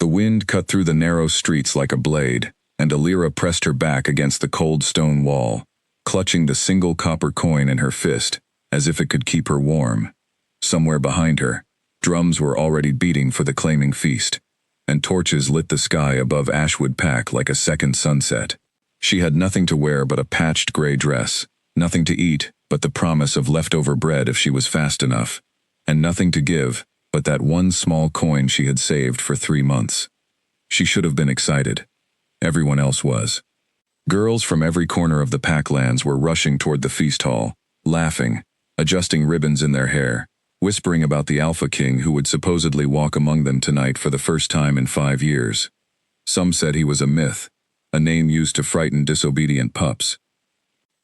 The wind cut through the narrow streets like a blade, and Alira pressed her back against the cold stone wall, clutching the single copper coin in her fist, as if it could keep her warm. Somewhere behind her, drums were already beating for the claiming feast, and torches lit the sky above Ashwood Pack like a second sunset. She had nothing to wear but a patched gray dress, nothing to eat but the promise of leftover bread if she was fast enough, and nothing to give but that one small coin she had saved for 3 months. She should have been excited. Everyone else was. Girls from every corner of the Packlands were rushing toward the feast hall, laughing, adjusting ribbons in their hair, whispering about the Alpha King who would supposedly walk among them tonight for the first time in 5 years. Some said he was a myth, a name used to frighten disobedient pups.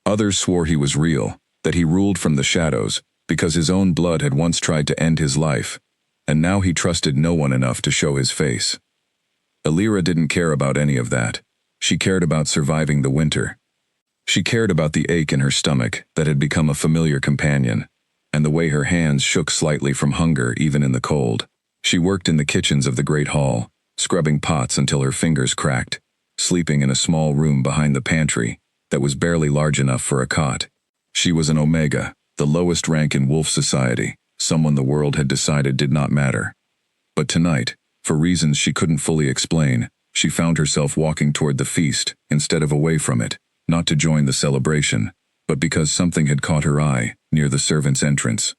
Others swore he was real, that he ruled from the shadows, because his own blood had once tried to end his life, and now he trusted no one enough to show his face. Alira didn't care about any of that. She cared about surviving the winter. She cared about the ache in her stomach that had become a familiar companion, and the way her hands shook slightly from hunger even in the cold. She worked in the kitchens of the great hall, scrubbing pots until her fingers cracked, sleeping in a small room behind the pantry that was barely large enough for a cot. She was an Omega, the lowest rank in wolf society, someone the world had decided did not matter. But tonight, for reasons she couldn't fully explain, she found herself walking toward the feast instead of away from it, not to join the celebration, but because something had caught her eye near the servants' entrance.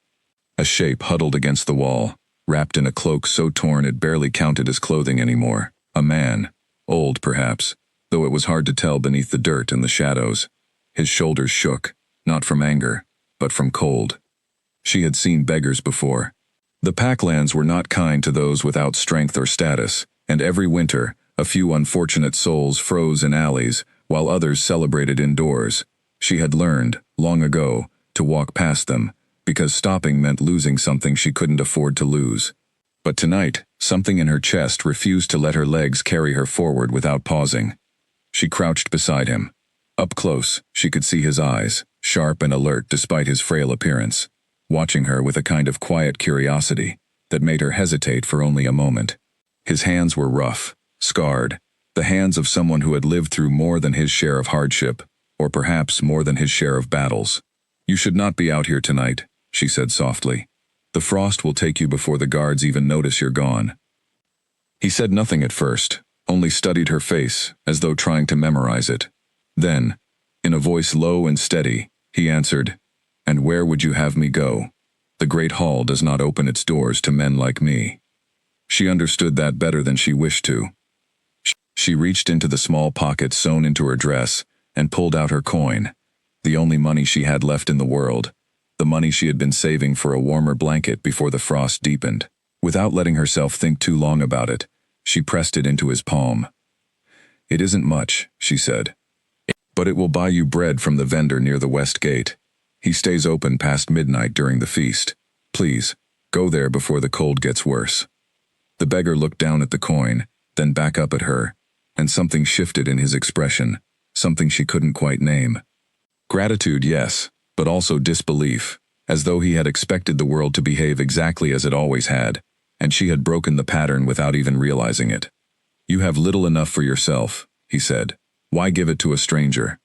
A shape huddled against the wall, wrapped in a cloak so torn it barely counted as clothing anymore. A man, old perhaps, though it was hard to tell beneath the dirt and the shadows. His shoulders shook, not from anger, but from cold. She had seen beggars before. The Packlands were not kind to those without strength or status, and every winter, a few unfortunate souls froze in alleys, while others celebrated indoors. She had learned, long ago, to walk past them, because stopping meant losing something she couldn't afford to lose. But tonight, something in her chest refused to let her legs carry her forward without pausing. She crouched beside him. Up close, she could see his eyes, sharp and alert despite his frail appearance, watching her with a kind of quiet curiosity that made her hesitate for only a moment. His hands were rough, scarred, the hands of someone who had lived through more than his share of hardship, or perhaps more than his share of battles. "You should not be out here tonight," she said softly. "The frost will take you before the guards even notice you're gone." He said nothing at first, only studied her face, as though trying to memorize it. Then, in a voice low and steady, he answered, "And where would you have me go? The great hall does not open its doors to men like me." She understood that better than she wished to. She reached into the small pocket sewn into her dress and pulled out her coin, the only money she had left in the world, the money she had been saving for a warmer blanket before the frost deepened. Without letting herself think too long about it, she pressed it into his palm. "It isn't much," she said, "but it will buy you bread from the vendor near the west gate. He stays open past midnight during the feast. Please, go there before the cold gets worse." The beggar looked down at the coin, then back up at her, and something shifted in his expression, something she couldn't quite name. Gratitude, yes, but also disbelief, as though he had expected the world to behave exactly as it always had, and she had broken the pattern without even realizing it. "You have little enough for yourself," he said. "Why give it to a stranger?"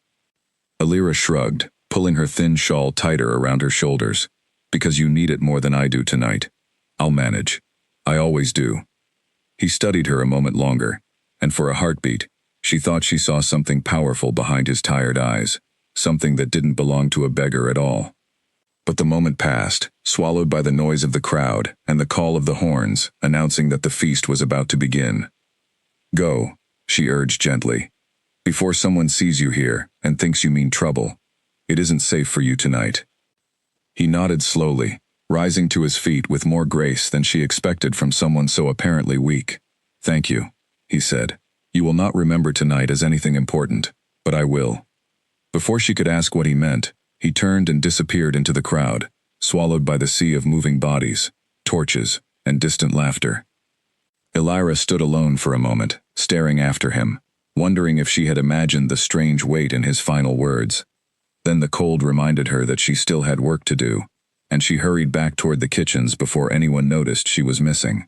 Alira shrugged, pulling her thin shawl tighter around her shoulders. "Because you need it more than I do tonight. I'll manage. I always do." He studied her a moment longer, and for a heartbeat, she thought she saw something powerful behind his tired eyes, something that didn't belong to a beggar at all. But the moment passed, swallowed by the noise of the crowd and the call of the horns, announcing that the feast was about to begin. "Go," she urged gently, "before someone sees you here and thinks you mean trouble. It isn't safe for you tonight." He nodded slowly, rising to his feet with more grace than she expected from someone so apparently weak. "Thank you," he said. "You will not remember tonight as anything important, but I will." Before she could ask what he meant, he turned and disappeared into the crowd, swallowed by the sea of moving bodies, torches, and distant laughter. Alira stood alone for a moment, staring after him, wondering if she had imagined the strange weight in his final words. Then the cold reminded her that she still had work to do, and she hurried back toward the kitchens before anyone noticed she was missing.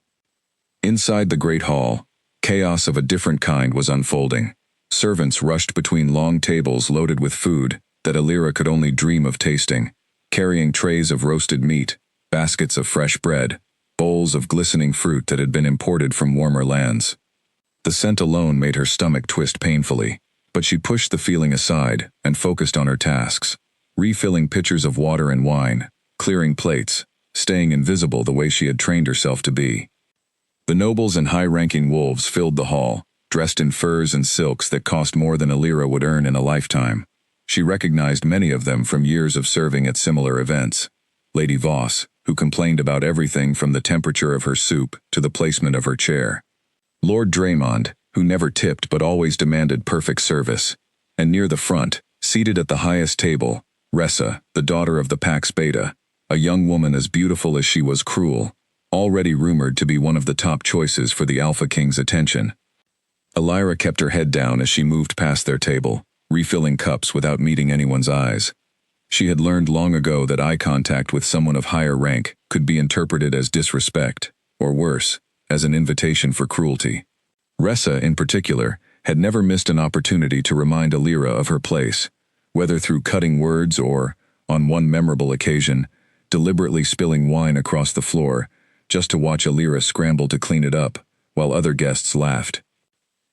Inside the great hall, Chaos of a different kind was unfolding. Servants rushed between long tables loaded with food that Alira could only dream of tasting, carrying trays of roasted meat, baskets of fresh bread, bowls of glistening fruit that had been imported from warmer lands. The scent alone made her stomach twist painfully, but she pushed the feeling aside and focused on her tasks, refilling pitchers of water and wine, clearing plates, staying invisible the way she had trained herself to be. The nobles and high-ranking wolves filled the hall, dressed in furs and silks that cost more than Alira would earn in a lifetime. She recognized many of them from years of serving at similar events. Lady Voss, who complained about everything from the temperature of her soup to the placement of her chair. Lord Draymond, who never tipped but always demanded perfect service. And near the front, seated at the highest table, Ressa, the daughter of the Pax Beta, a young woman as beautiful as she was cruel, already rumored to be one of the top choices for the Alpha King's attention. Alira kept her head down as she moved past their table, refilling cups without meeting anyone's eyes. She had learned long ago that eye contact with someone of higher rank could be interpreted as disrespect, or worse, as an invitation for cruelty. Ressa, in particular, had never missed an opportunity to remind Alira of her place, whether through cutting words or, on one memorable occasion, deliberately spilling wine across the floor, just to watch Alira scramble to clean it up, while other guests laughed.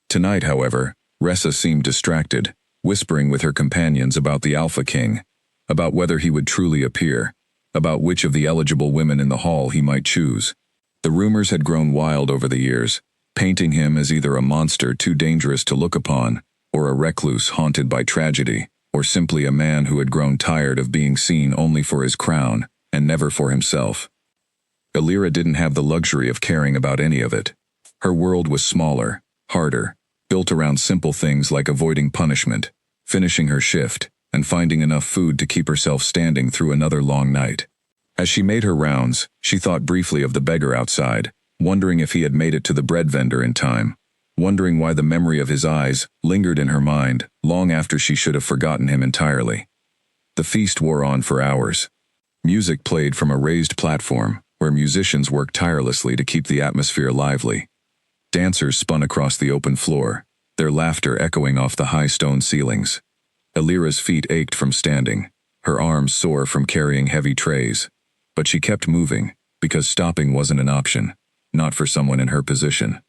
Tonight, however, Ressa seemed distracted, whispering with her companions about the Alpha King, about whether he would truly appear, about which of the eligible women in the hall he might choose. The rumors had grown wild over the years, painting him as either a monster too dangerous to look upon, or a recluse haunted by tragedy, or simply a man who had grown tired of being seen only for his crown, and never for himself. Alira didn't have the luxury of caring about any of it. Her world was smaller, harder, built around simple things like avoiding punishment, finishing her shift, and finding enough food to keep herself standing through another long night. As she made her rounds, she thought briefly of the beggar outside, wondering if he had made it to the bread vendor in time, wondering why the memory of his eyes lingered in her mind long after she should have forgotten him entirely. The feast wore on for hours. Music played from a raised platform, where musicians worked tirelessly to keep the atmosphere lively. Dancers spun across the open floor, their laughter echoing off the high stone ceilings. Alira's feet ached from standing, her arms sore from carrying heavy trays. But she kept moving, because stopping wasn't an option, not for someone in her position.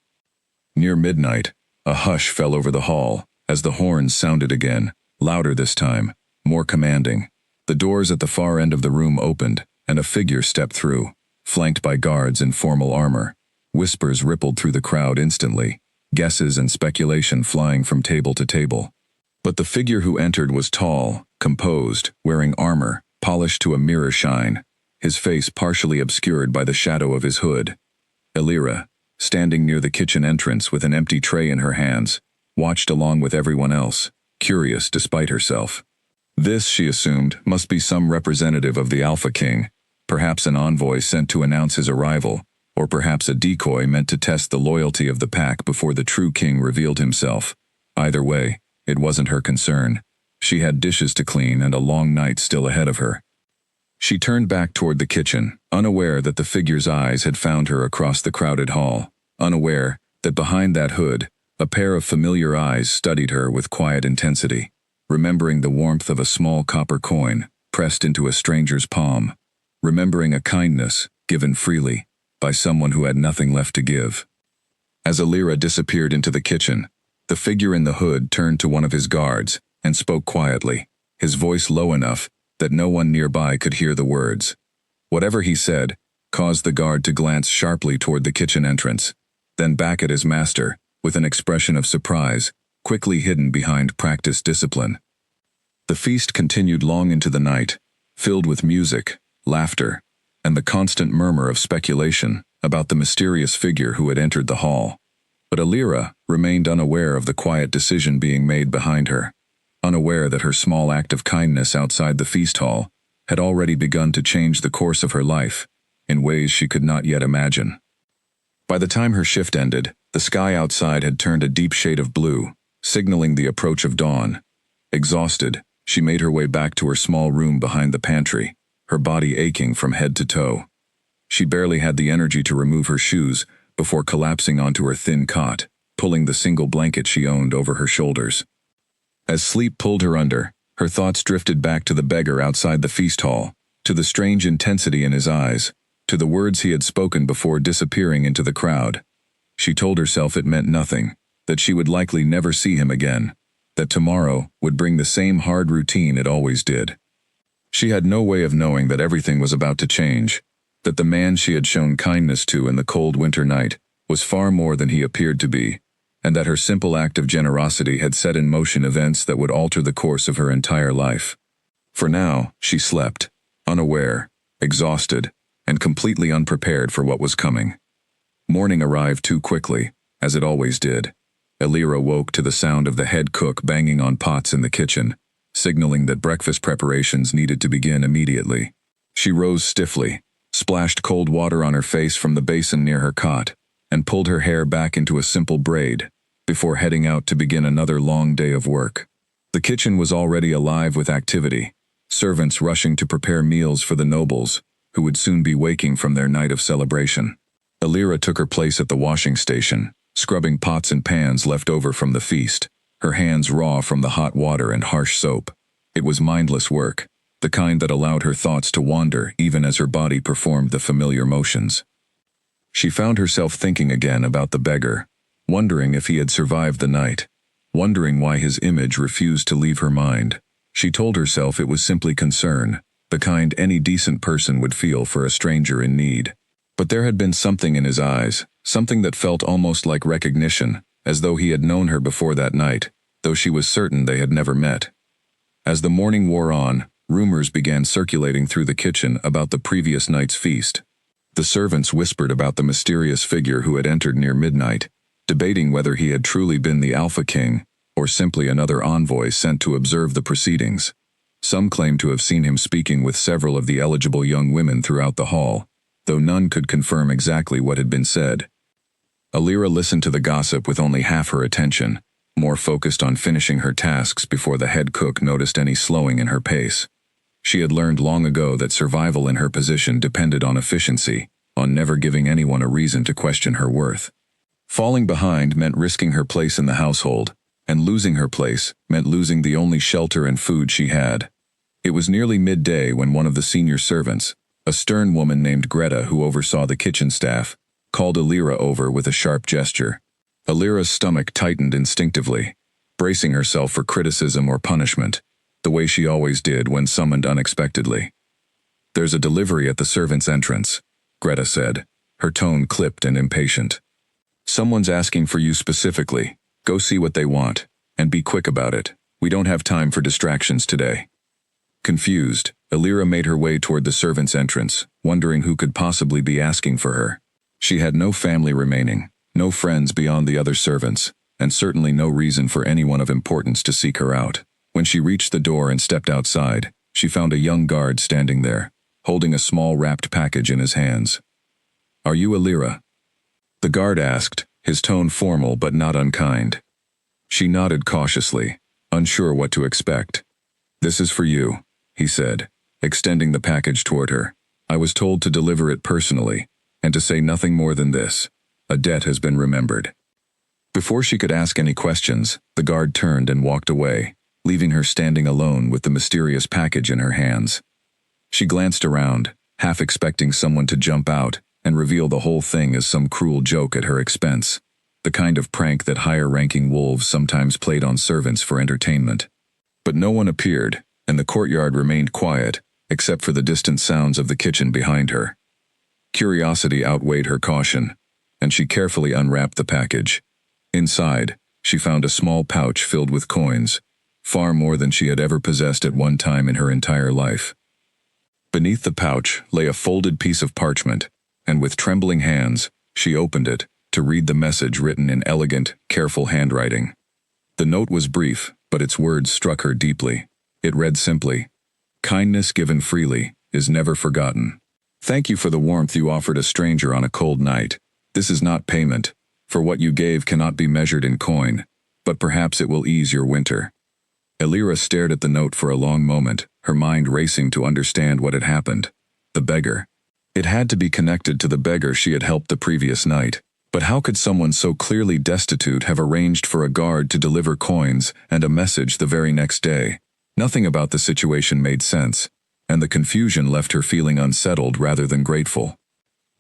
Near midnight, a hush fell over the hall, as the horns sounded again, louder this time, more commanding. The doors at the far end of the room opened, and a figure stepped through, flanked by guards in formal armor. Whispers rippled through the crowd instantly, guesses and speculation flying from table to table. But the figure who entered was tall, composed, wearing armor, polished to a mirror shine, his face partially obscured by the shadow of his hood. Alira, standing near the kitchen entrance with an empty tray in her hands, watched along with everyone else, curious despite herself. This, she assumed, must be some representative of the Alpha King, perhaps an envoy sent to announce his arrival, or perhaps a decoy meant to test the loyalty of the pack before the true king revealed himself. Either way, it wasn't her concern. She had dishes to clean and a long night still ahead of her. She turned back toward the kitchen, unaware that the figure's eyes had found her across the crowded hall, unaware that behind that hood, a pair of familiar eyes studied her with quiet intensity, remembering the warmth of a small copper coin pressed into a stranger's palm, remembering a kindness given freely by someone who had nothing left to give. As Alira disappeared into the kitchen, the figure in the hood turned to one of his guards and spoke quietly, his voice low enough that no one nearby could hear the words. Whatever he said caused the guard to glance sharply toward the kitchen entrance, then back at his master, with an expression of surprise, quickly hidden behind practiced discipline. The feast continued long into the night, filled with music, laughter, and the constant murmur of speculation about the mysterious figure who had entered the hall. But Alira remained unaware of the quiet decision being made behind her, unaware that her small act of kindness outside the feast hall had already begun to change the course of her life in ways she could not yet imagine. By the time her shift ended, the sky outside had turned a deep shade of blue, signaling the approach of dawn. Exhausted, she made her way back to her small room behind the pantry, her body aching from head to toe. She barely had the energy to remove her shoes before collapsing onto her thin cot, pulling the single blanket she owned over her shoulders. As sleep pulled her under, her thoughts drifted back to the beggar outside the feast hall, to the strange intensity in his eyes, to the words he had spoken before disappearing into the crowd. She told herself it meant nothing, that she would likely never see him again, that tomorrow would bring the same hard routine it always did. She had no way of knowing that everything was about to change, that the man she had shown kindness to in the cold winter night was far more than he appeared to be, and that her simple act of generosity had set in motion events that would alter the course of her entire life. For now, she slept, unaware, exhausted, and completely unprepared for what was coming. Morning arrived too quickly, as it always did. Elira woke to the sound of the head cook banging on pots in the kitchen, signaling that breakfast preparations needed to begin immediately. She rose stiffly, splashed cold water on her face from the basin near her cot, and pulled her hair back into a simple braid, before heading out to begin another long day of work. The kitchen was already alive with activity, servants rushing to prepare meals for the nobles, who would soon be waking from their night of celebration. Elira took her place at the washing station, scrubbing pots and pans left over from the feast, her hands raw from the hot water and harsh soap. It was mindless work, the kind that allowed her thoughts to wander even as her body performed the familiar motions. She found herself thinking again about the beggar, wondering if he had survived the night, wondering why his image refused to leave her mind. She told herself it was simply concern, the kind any decent person would feel for a stranger in need. But there had been something in his eyes, something that felt almost like recognition, as though he had known her before that night, though she was certain they had never met. As the morning wore on, rumors began circulating through the kitchen about the previous night's feast. The servants whispered about the mysterious figure who had entered near midnight, debating whether he had truly been the Alpha King, or simply another envoy sent to observe the proceedings. Some claimed to have seen him speaking with several of the eligible young women throughout the hall, though none could confirm exactly what had been said. Elira listened to the gossip with only half her attention, more focused on finishing her tasks before the head cook noticed any slowing in her pace. She had learned long ago that survival in her position depended on efficiency, on never giving anyone a reason to question her worth. Falling behind meant risking her place in the household, and losing her place meant losing the only shelter and food she had. It was nearly midday when one of the senior servants, a stern woman named Greta who oversaw the kitchen staff, called Elira over with a sharp gesture. Elira's stomach tightened instinctively, bracing herself for criticism or punishment, the way she always did when summoned unexpectedly. "There's a delivery at the servants' entrance," Greta said, her tone clipped and impatient. "Someone's asking for you specifically. Go see what they want, and be quick about it. We don't have time for distractions today." Confused, Elira made her way toward the servants' entrance, wondering who could possibly be asking for her. She had no family remaining, no friends beyond the other servants, and certainly no reason for anyone of importance to seek her out. When she reached the door and stepped outside, she found a young guard standing there, holding a small wrapped package in his hands. "Are you Elira?" the guard asked, his tone formal but not unkind. She nodded cautiously, unsure what to expect. "This is for you," he said, extending the package toward her. "I was told to deliver it personally, and to say nothing more than this: a debt has been remembered." Before she could ask any questions, the guard turned and walked away, leaving her standing alone with the mysterious package in her hands. She glanced around, half expecting someone to jump out and reveal the whole thing as some cruel joke at her expense, the kind of prank that higher-ranking wolves sometimes played on servants for entertainment. But no one appeared, and the courtyard remained quiet, except for the distant sounds of the kitchen behind her. Curiosity outweighed her caution, and she carefully unwrapped the package. Inside, she found a small pouch filled with coins, far more than she had ever possessed at one time in her entire life. Beneath the pouch lay a folded piece of parchment, and with trembling hands, she opened it to read the message written in elegant, careful handwriting. The note was brief, but its words struck her deeply. It read simply, "Kindness given freely is never forgotten. Thank you for the warmth you offered a stranger on a cold night. This is not payment, for what you gave cannot be measured in coin, but perhaps it will ease your winter." Elira stared at the note for a long moment, her mind racing to understand what had happened. The beggar. It had to be connected to the beggar she had helped the previous night. But how could someone so clearly destitute have arranged for a guard to deliver coins and a message the very next day? Nothing about the situation made sense, and the confusion left her feeling unsettled rather than grateful.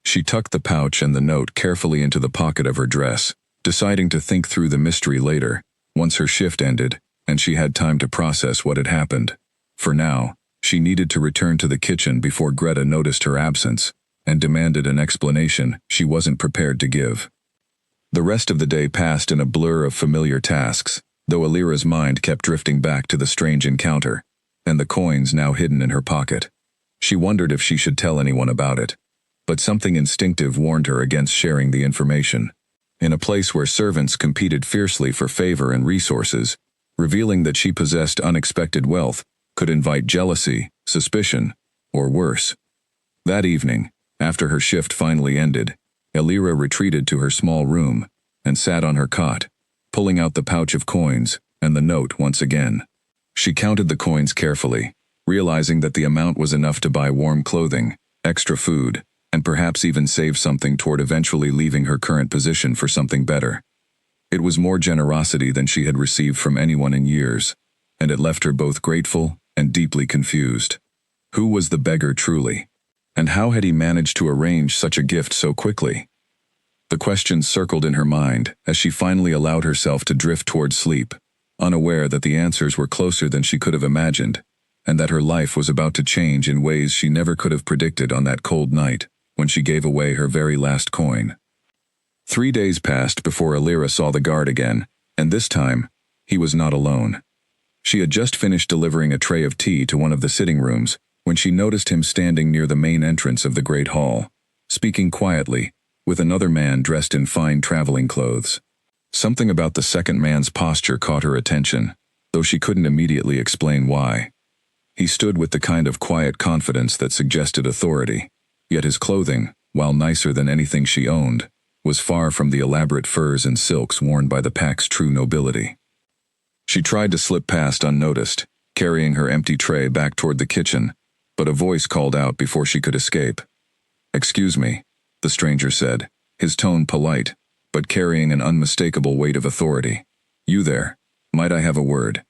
She tucked the pouch and the note carefully into the pocket of her dress, deciding to think through the mystery later, once her shift ended, and she had time to process what had happened. For now, she needed to return to the kitchen before Greta noticed her absence, and demanded an explanation she wasn't prepared to give. The rest of the day passed in a blur of familiar tasks, though Alira's mind kept drifting back to the strange encounter, and the coins now hidden in her pocket. She wondered if she should tell anyone about it, but something instinctive warned her against sharing the information. In a place where servants competed fiercely for favor and resources, revealing that she possessed unexpected wealth could invite jealousy, suspicion, or worse. That evening, after her shift finally ended, Alira retreated to her small room and sat on her cot, pulling out the pouch of coins and the note once again. She counted the coins carefully, realizing that the amount was enough to buy warm clothing, extra food, and perhaps even save something toward eventually leaving her current position for something better. It was more generosity than she had received from anyone in years, and it left her both grateful and deeply confused. Who was the beggar truly? And how had he managed to arrange such a gift so quickly? The questions circled in her mind as she finally allowed herself to drift toward sleep, unaware that the answers were closer than she could have imagined, and that her life was about to change in ways she never could have predicted on that cold night when she gave away her very last coin. 3 days passed before Alira saw the guard again, and this time, he was not alone. She had just finished delivering a tray of tea to one of the sitting rooms when she noticed him standing near the main entrance of the great hall, speaking quietly, with another man dressed in fine traveling clothes. Something about the second man's posture caught her attention, though she couldn't immediately explain why. He stood with the kind of quiet confidence that suggested authority, yet his clothing, while nicer than anything she owned, was far from the elaborate furs and silks worn by the pack's true nobility. She tried to slip past unnoticed, carrying her empty tray back toward the kitchen, but a voice called out before she could escape. "Excuse me," the stranger said, his tone polite, but carrying an unmistakable weight of authority. "You there, might I have a word?"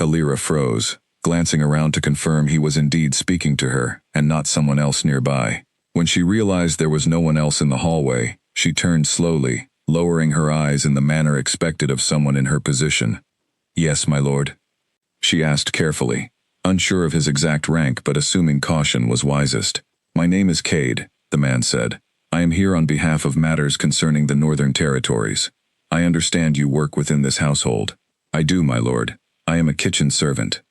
Alira froze, glancing around to confirm he was indeed speaking to her and not someone else nearby. When she realized there was no one else in the hallway, she turned slowly, lowering her eyes in the manner expected of someone in her position. "Yes, my lord?" she asked carefully, unsure of his exact rank but assuming caution was wisest. "My name is Cade," the man said. "I am here on behalf of matters concerning the Northern Territories. I understand you work within this household." "I do, my lord. I am a kitchen servant."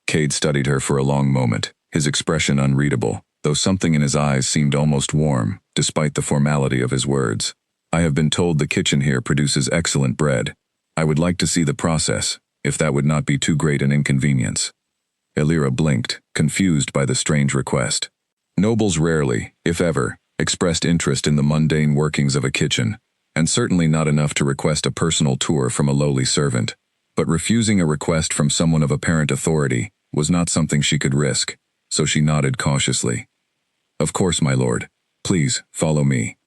Cade studied her for a long moment, his expression unreadable, though something in his eyes seemed almost warm, despite the formality of his words. "I have been told the kitchen here produces excellent bread. I would like to see the process, if that would not be too great an inconvenience." Alira blinked, confused by the strange request. Nobles rarely, if ever, expressed interest in the mundane workings of a kitchen, and certainly not enough to request a personal tour from a lowly servant. But refusing a request from someone of apparent authority was not something she could risk, so she nodded cautiously. "Of course, my lord. Please, follow me."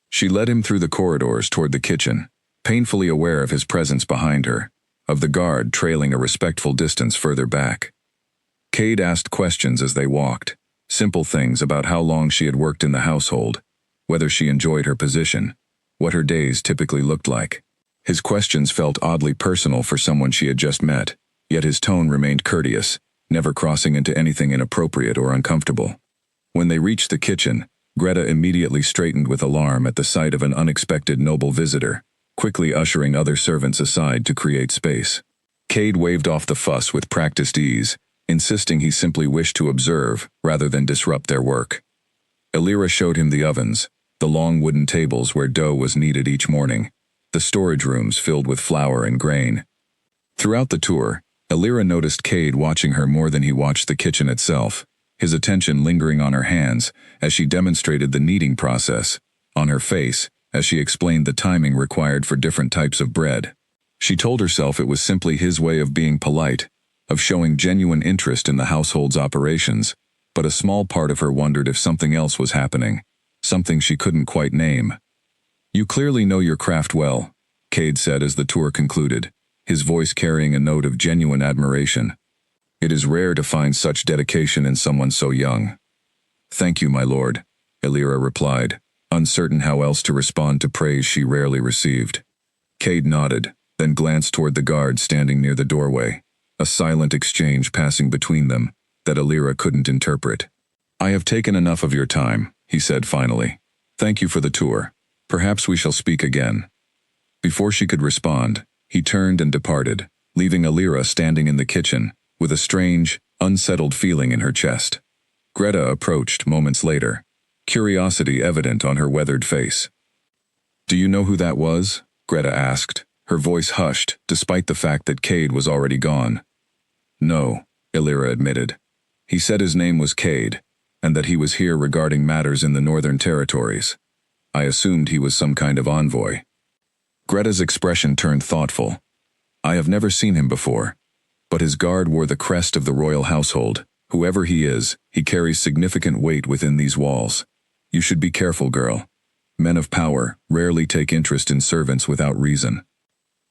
She led him through the corridors toward the kitchen, painfully aware of his presence behind her, of the guard trailing a respectful distance further back. Cade asked questions as they walked, simple things about how long she had worked in the household, whether she enjoyed her position, what her days typically looked like. His questions felt oddly personal for someone she had just met, yet his tone remained courteous, never crossing into anything inappropriate or uncomfortable. When they reached the kitchen, Greta immediately straightened with alarm at the sight of an unexpected noble visitor, quickly ushering other servants aside to create space. Cade waved off the fuss with practiced ease, insisting he simply wished to observe rather than disrupt their work. Alira showed him the ovens, the long wooden tables where dough was kneaded each morning, the storage rooms filled with flour and grain. Throughout the tour, Alira noticed Cade watching her more than he watched the kitchen itself, his attention lingering on her hands as she demonstrated the kneading process, on her face as she explained the timing required for different types of bread. She told herself it was simply his way of being polite, of showing genuine interest in the household's operations, but a small part of her wondered if something else was happening, something she couldn't quite name. You clearly know your craft well, Cade said as the tour concluded, his voice carrying a note of genuine admiration. It is rare to find such dedication in someone so young. Thank you, my lord, Elira replied, uncertain how else to respond to praise she rarely received. Cade nodded, then glanced toward the guard standing near the doorway, a silent exchange passing between them that Elira couldn't interpret. I have taken enough of your time, he said finally. Thank you for the tour. Perhaps we shall speak again. Before she could respond, he turned and departed, leaving Elira standing in the kitchen, with a strange, unsettled feeling in her chest. Greta approached moments later, curiosity evident on her weathered face. Do you know who that was? Greta asked, her voice hushed despite the fact that Cade was already gone. No, Elira admitted. He said his name was Cade, and that he was here regarding matters in the Northern Territories. I assumed he was some kind of envoy. Greta's expression turned thoughtful. I have never seen him before, but his guard wore the crest of the royal household. Whoever he is, he carries significant weight within these walls. You should be careful, girl. Men of power rarely take interest in servants without reason.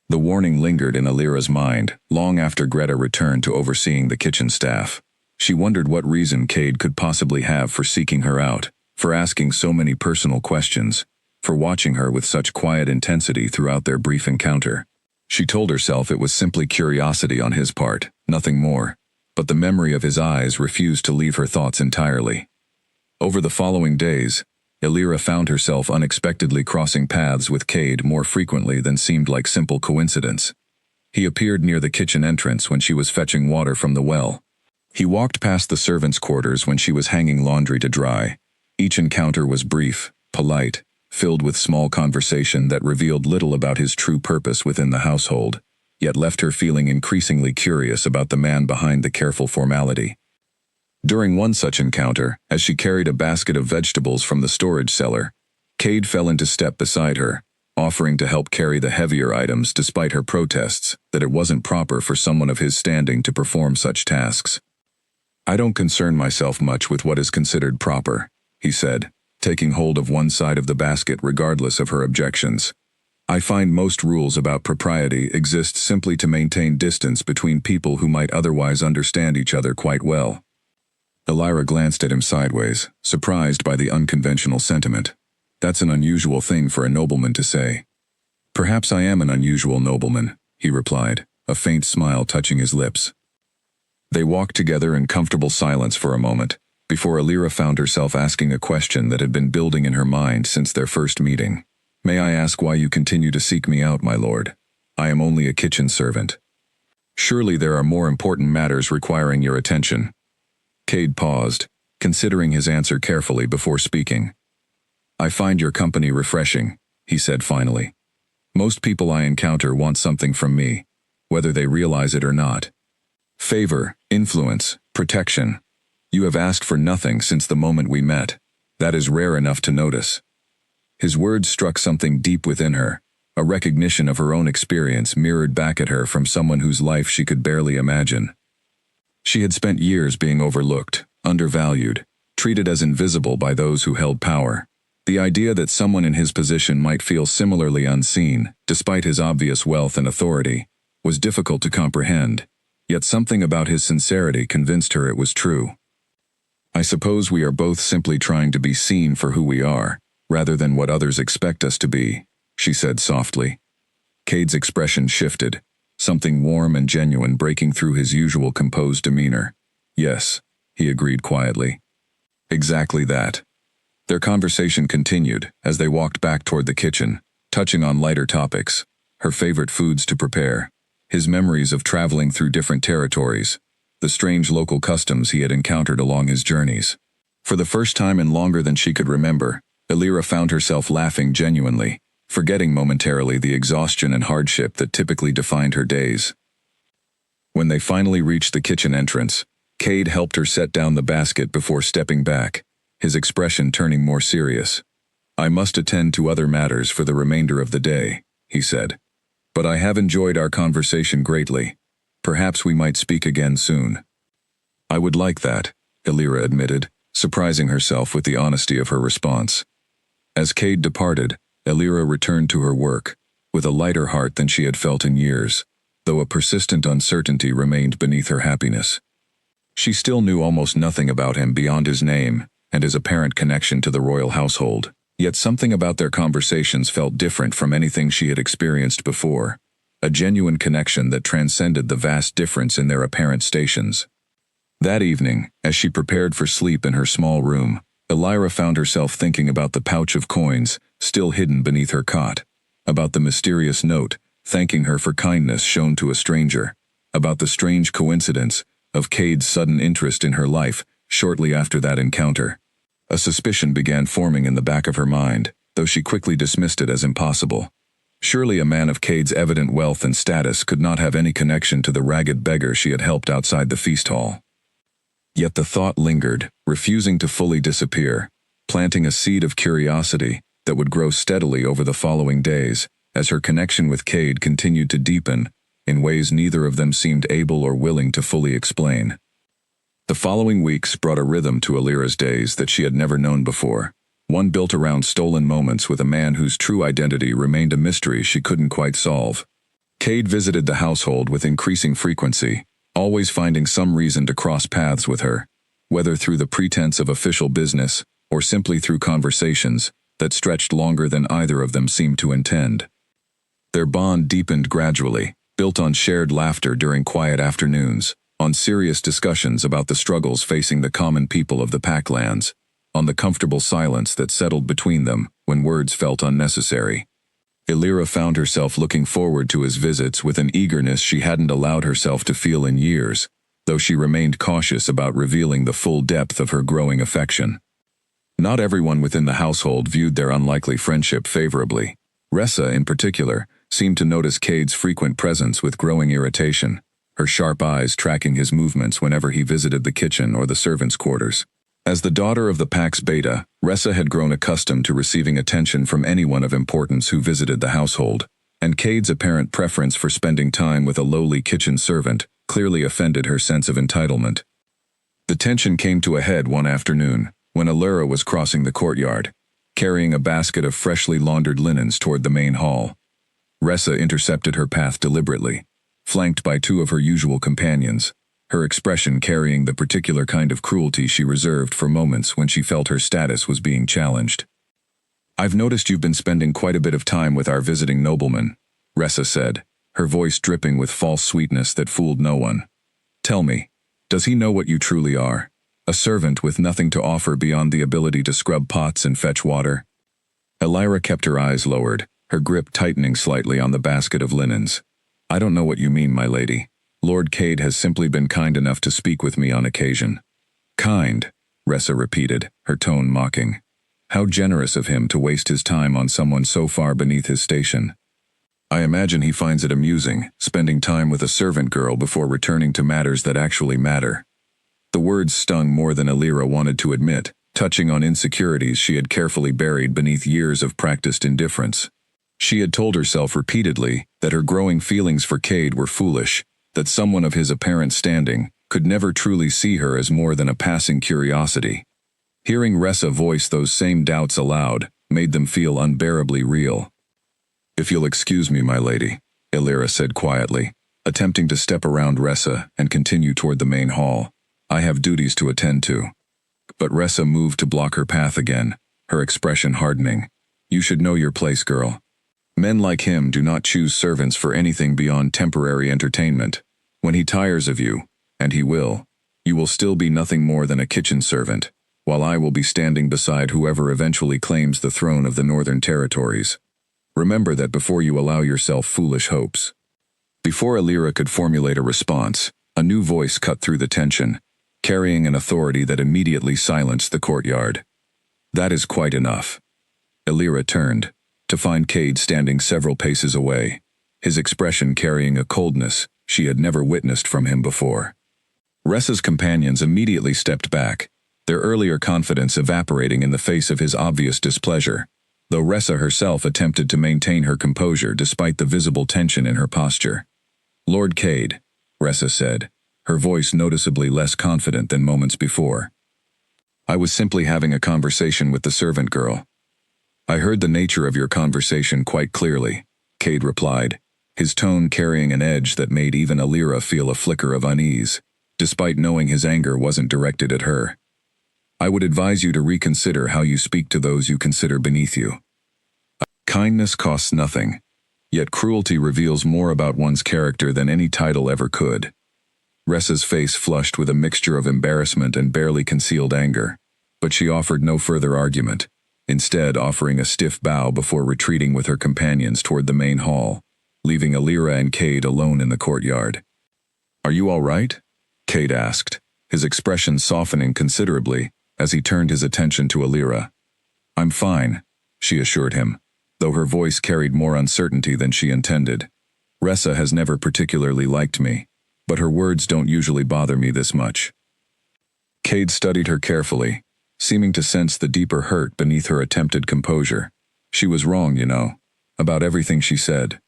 The warning lingered in Elira's mind long after Greta returned to overseeing the kitchen staff. She wondered what reason Cade could possibly have for seeking her out, for asking so many personal questions, for watching her with such quiet intensity throughout their brief encounter. She told herself it was simply curiosity on his part, nothing more, but the memory of his eyes refused to leave her thoughts entirely. Over the following days, Elira found herself unexpectedly crossing paths with Cade more frequently than seemed like simple coincidence. He appeared near the kitchen entrance when she was fetching water from the well. He walked past the servants' quarters when she was hanging laundry to dry. Each encounter was brief, polite, filled with small conversation that revealed little about his true purpose within the household, yet left her feeling increasingly curious about the man behind the careful formality. During one such encounter, as she carried a basket of vegetables from the storage cellar, Cade fell into step beside her, offering to help carry the heavier items despite her protests that it wasn't proper for someone of his standing to perform such tasks. I don't concern myself much with what is considered proper, he said, taking hold of one side of the basket regardless of her objections. I find most rules about propriety exist simply to maintain distance between people who might otherwise understand each other quite well. Elira glanced at him sideways, surprised by the unconventional sentiment. That's an unusual thing for a nobleman to say. Perhaps I am an unusual nobleman, he replied, a faint smile touching his lips. They walked together in comfortable silence for a moment, before Elira found herself asking a question that had been building in her mind since their first meeting. May I ask why you continue to seek me out, my lord? I am only a kitchen servant. Surely there are more important matters requiring your attention. Cade paused, considering his answer carefully before speaking. I find your company refreshing, he said finally. Most people I encounter want something from me, whether they realize it or not. Favor, influence, protection. You have asked for nothing since the moment we met. That is rare enough to notice. His words struck something deep within her, a recognition of her own experience mirrored back at her from someone whose life she could barely imagine. She had spent years being overlooked, undervalued, treated as invisible by those who held power. The idea that someone in his position might feel similarly unseen, despite his obvious wealth and authority, was difficult to comprehend, yet something about his sincerity convinced her it was true. I suppose we are both simply trying to be seen for who we are, rather than what others expect us to be, she said softly. Cade's expression shifted, something warm and genuine breaking through his usual composed demeanor. Yes, he agreed quietly. Exactly that. Their conversation continued as they walked back toward the kitchen, touching on lighter topics, her favorite foods to prepare, his memories of traveling through different territories, the strange local customs he had encountered along his journeys. For the first time in longer than she could remember, Elira found herself laughing genuinely, forgetting momentarily the exhaustion and hardship that typically defined her days. When they finally reached the kitchen entrance, Cade helped her set down the basket before stepping back, his expression turning more serious. I must attend to other matters for the remainder of the day, he said. But I have enjoyed our conversation greatly. Perhaps we might speak again soon. I would like that, Elira admitted, surprising herself with the honesty of her response. As Cade departed, Elira returned to her work, with a lighter heart than she had felt in years, though a persistent uncertainty remained beneath her happiness. She still knew almost nothing about him beyond his name and his apparent connection to the royal household, yet something about their conversations felt different from anything she had experienced before, a genuine connection that transcended the vast difference in their apparent stations. That evening, as she prepared for sleep in her small room, Elira found herself thinking about the pouch of coins still hidden beneath her cot, about the mysterious note thanking her for kindness shown to a stranger, about the strange coincidence of Cade's sudden interest in her life shortly after that encounter. A suspicion began forming in the back of her mind, though she quickly dismissed it as impossible. Surely a man of Cade's evident wealth and status could not have any connection to the ragged beggar she had helped outside the feast hall. Yet the thought lingered, refusing to fully disappear, planting a seed of curiosity that would grow steadily over the following days as her connection with Cade continued to deepen in ways neither of them seemed able or willing to fully explain. The following weeks brought a rhythm to Elira's days that she had never known before, one built around stolen moments with a man whose true identity remained a mystery she couldn't quite solve. Cade visited the household with increasing frequency, always finding some reason to cross paths with her, whether through the pretense of official business or simply through conversations that stretched longer than either of them seemed to intend. Their bond deepened gradually, built on shared laughter during quiet afternoons, on serious discussions about the struggles facing the common people of the Packlands, on the comfortable silence that settled between them when words felt unnecessary. Elira found herself looking forward to his visits with an eagerness she hadn't allowed herself to feel in years, though she remained cautious about revealing the full depth of her growing affection. Not everyone within the household viewed their unlikely friendship favorably. Ressa, in particular, seemed to notice Cade's frequent presence with growing irritation, her sharp eyes tracking his movements whenever he visited the kitchen or the servants' quarters. As the daughter of the Pax Beta, Ressa had grown accustomed to receiving attention from anyone of importance who visited the household, and Cade's apparent preference for spending time with a lowly kitchen servant clearly offended her sense of entitlement. The tension came to a head one afternoon, when Elira was crossing the courtyard, carrying a basket of freshly laundered linens toward the main hall. Ressa intercepted her path deliberately, flanked by two of her usual companions, her expression carrying the particular kind of cruelty she reserved for moments when she felt her status was being challenged. "I've noticed you've been spending quite a bit of time with our visiting nobleman," Ressa said, her voice dripping with false sweetness that fooled no one. "Tell me, does he know what you truly are? A servant with nothing to offer beyond the ability to scrub pots and fetch water?" Elira kept her eyes lowered, her grip tightening slightly on the basket of linens. "I don't know what you mean, my lady. Lord Cade has simply been kind enough to speak with me on occasion." "Kind," Ressa repeated, her tone mocking. "How generous of him to waste his time on someone so far beneath his station. I imagine he finds it amusing, spending time with a servant girl before returning to matters that actually matter." The words stung more than Elira wanted to admit, touching on insecurities she had carefully buried beneath years of practiced indifference. She had told herself repeatedly that her growing feelings for Cade were foolish, that someone of his apparent standing could never truly see her as more than a passing curiosity. Hearing Ressa voice those same doubts aloud made them feel unbearably real. "If you'll excuse me, my lady," Elira said quietly, attempting to step around Ressa and continue toward the main hall. "I have duties to attend to." But Ressa moved to block her path again, her expression hardening. "You should know your place, girl. Men like him do not choose servants for anything beyond temporary entertainment. When he tires of you, and he will, you will still be nothing more than a kitchen servant, while I will be standing beside whoever eventually claims the throne of the Northern Territories. Remember that before you allow yourself foolish hopes." Before Elira could formulate a response, a new voice cut through the tension, carrying an authority that immediately silenced the courtyard. "That is quite enough." Elira turned, to find Cade standing several paces away, his expression carrying a coldness she had never witnessed from him before. Ressa's companions immediately stepped back, their earlier confidence evaporating in the face of his obvious displeasure, though Ressa herself attempted to maintain her composure despite the visible tension in her posture. "Lord Cade," Ressa said, her voice noticeably less confident than moments before. "I was simply having a conversation with the servant girl." I heard the nature of your conversation quite clearly, Cade replied, his tone carrying an edge that made even Alira feel a flicker of unease, despite knowing his anger wasn't directed at her. I would advise you to reconsider how you speak to those you consider beneath you. Kindness costs nothing, yet cruelty reveals more about one's character than any title ever could. Ressa's face flushed with a mixture of embarrassment and barely concealed anger, but she offered no further argument, instead offering a stiff bow before retreating with her companions toward the main hall, leaving Alira and Cade alone in the courtyard. Are you all right? Cade asked, his expression softening considerably as he turned his attention to Alira. I'm fine, she assured him, though her voice carried more uncertainty than she intended. Ressa has never particularly liked me, but her words don't usually bother me this much. Cade studied her carefully, seeming to sense the deeper hurt beneath her attempted composure. She was wrong, about everything she said.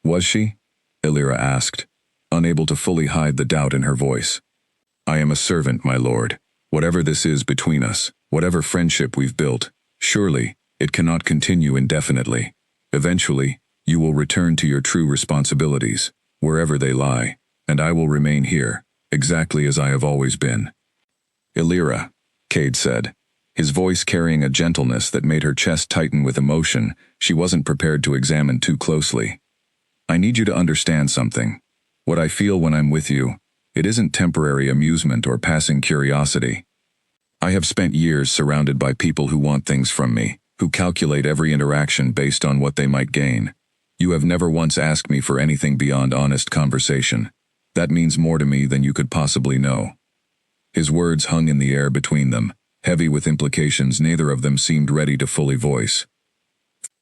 Was she? Alira asked, unable to fully hide the doubt in her voice. I am a servant, my lord. Whatever this is between us, whatever friendship we've built, surely it cannot continue indefinitely. Eventually, you will return to your true responsibilities, wherever they lie, and I will remain here, exactly as I have always been. Alira, Cade said, his voice carrying a gentleness that made her chest tighten with emotion she wasn't prepared to examine too closely. I need you to understand something. What I feel when I'm with you, it isn't temporary amusement or passing curiosity. I have spent years surrounded by people who want things from me, who calculate every interaction based on what they might gain. You have never once asked me for anything beyond honest conversation. That means more to me than you could possibly know. His words hung in the air between them, heavy with implications neither of them seemed ready to fully voice.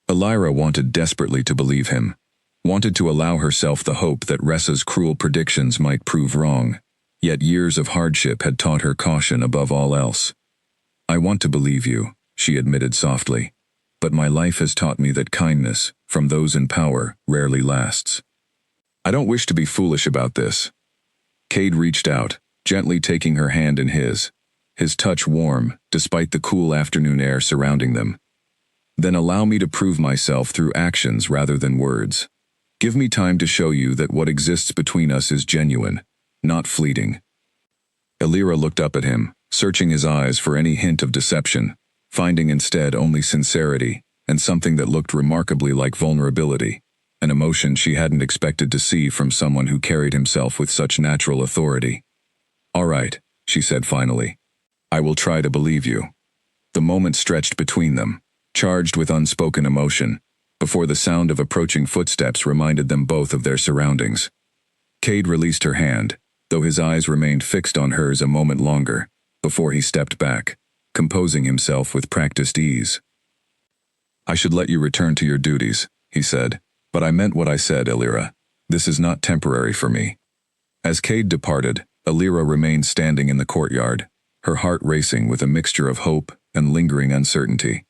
Alira wanted desperately to believe him, wanted to allow herself the hope that Ressa's cruel predictions might prove wrong, yet years of hardship had taught her caution above all else. I want to believe you, she admitted softly, but my life has taught me that kindness, from those in power, rarely lasts. I don't wish to be foolish about this. Cade reached out, gently taking her hand in his touch warm, despite the cool afternoon air surrounding them. Then allow me to prove myself through actions rather than words. Give me time to show you that what exists between us is genuine, not fleeting. Alira looked up at him, searching his eyes for any hint of deception, finding instead only sincerity and something that looked remarkably like vulnerability, an emotion she hadn't expected to see from someone who carried himself with such natural authority. All right, she said finally. I will try to believe you. The moment stretched between them, charged with unspoken emotion, before the sound of approaching footsteps reminded them both of their surroundings. Cade released her hand, though his eyes remained fixed on hers a moment longer, before he stepped back, composing himself with practiced ease. I should let you return to your duties, he said, but I meant what I said, Alira. This is not temporary for me. As Cade departed, Alira remained standing in the courtyard, her heart racing with a mixture of hope and lingering uncertainty.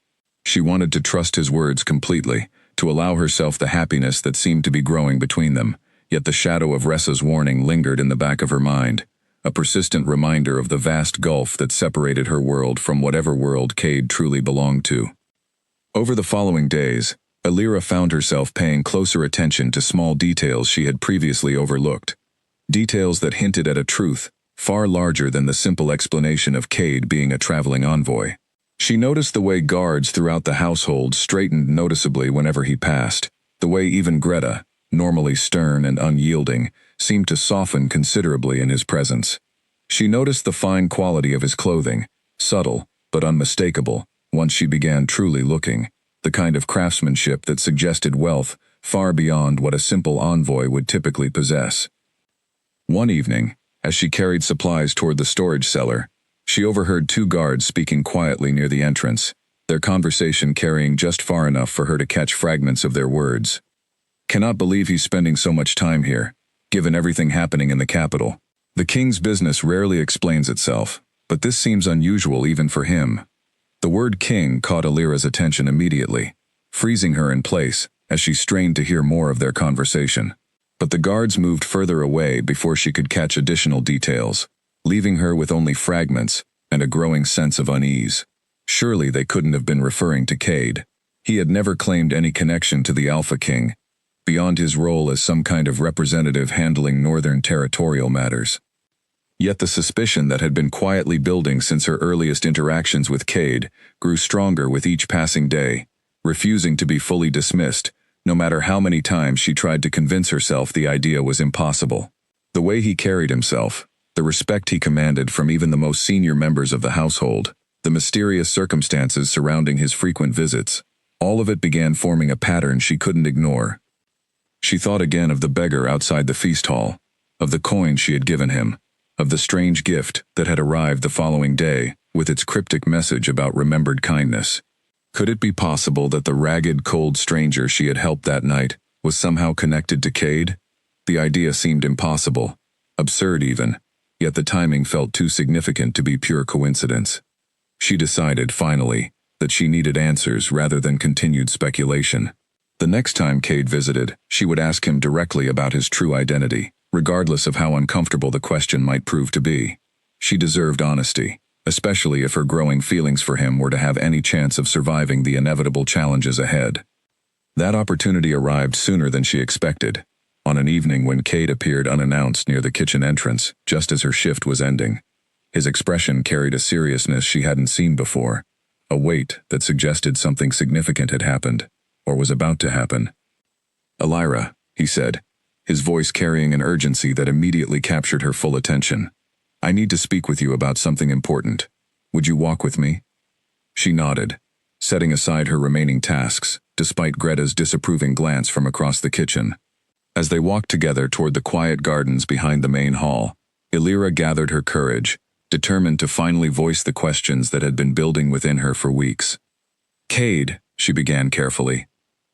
She wanted to trust his words completely, to allow herself the happiness that seemed to be growing between them, yet the shadow of Ressa's warning lingered in the back of her mind, a persistent reminder of the vast gulf that separated her world from whatever world Cade truly belonged to. Over the following days, Alira found herself paying closer attention to small details she had previously overlooked, details that hinted at a truth far larger than the simple explanation of Cade being a traveling envoy. She noticed the way guards throughout the household straightened noticeably whenever he passed, the way even Greta, normally stern and unyielding, seemed to soften considerably in his presence. She noticed the fine quality of his clothing, subtle but unmistakable, once she began truly looking, the kind of craftsmanship that suggested wealth far beyond what a simple envoy would typically possess. One evening, as she carried supplies toward the storage cellar, she overheard two guards speaking quietly near the entrance, their conversation carrying just far enough for her to catch fragments of their words. Cannot believe he's spending so much time here, given everything happening in the capital. The king's business rarely explains itself, but this seems unusual even for him. The word king caught Alira's attention immediately, freezing her in place as she strained to hear more of their conversation. But the guards moved further away before she could catch additional details, leaving her with only fragments and a growing sense of unease. Surely they couldn't have been referring to Cade. He had never claimed any connection to the Alpha King, beyond his role as some kind of representative handling northern territorial matters. Yet the suspicion that had been quietly building since her earliest interactions with Cade grew stronger with each passing day, refusing to be fully dismissed, no matter how many times she tried to convince herself the idea was impossible. The way he carried himself, the respect he commanded from even the most senior members of the household, the mysterious circumstances surrounding his frequent visits, all of it began forming a pattern she couldn't ignore. She thought again of the beggar outside the feast hall, of the coin she had given him, of the strange gift that had arrived the following day with its cryptic message about remembered kindness. Could it be possible that the ragged, cold stranger she had helped that night was somehow connected to Cade? The idea seemed impossible, absurd even, yet the timing felt too significant to be pure coincidence. She decided, finally, that she needed answers rather than continued speculation. The next time Cade visited, she would ask him directly about his true identity, regardless of how uncomfortable the question might prove to be. She deserved honesty, especially if her growing feelings for him were to have any chance of surviving the inevitable challenges ahead. That opportunity arrived sooner than she expected, on an evening when Cade appeared unannounced near the kitchen entrance, just as her shift was ending. His expression carried a seriousness she hadn't seen before, a weight that suggested something significant had happened, or was about to happen. "Elira," he said, his voice carrying an urgency that immediately captured her full attention. "I need to speak with you about something important. Would you walk with me?" She nodded, setting aside her remaining tasks, despite Greta's disapproving glance from across the kitchen. As they walked together toward the quiet gardens behind the main hall, Elira gathered her courage, determined to finally voice the questions that had been building within her for weeks. "Cade," she began carefully,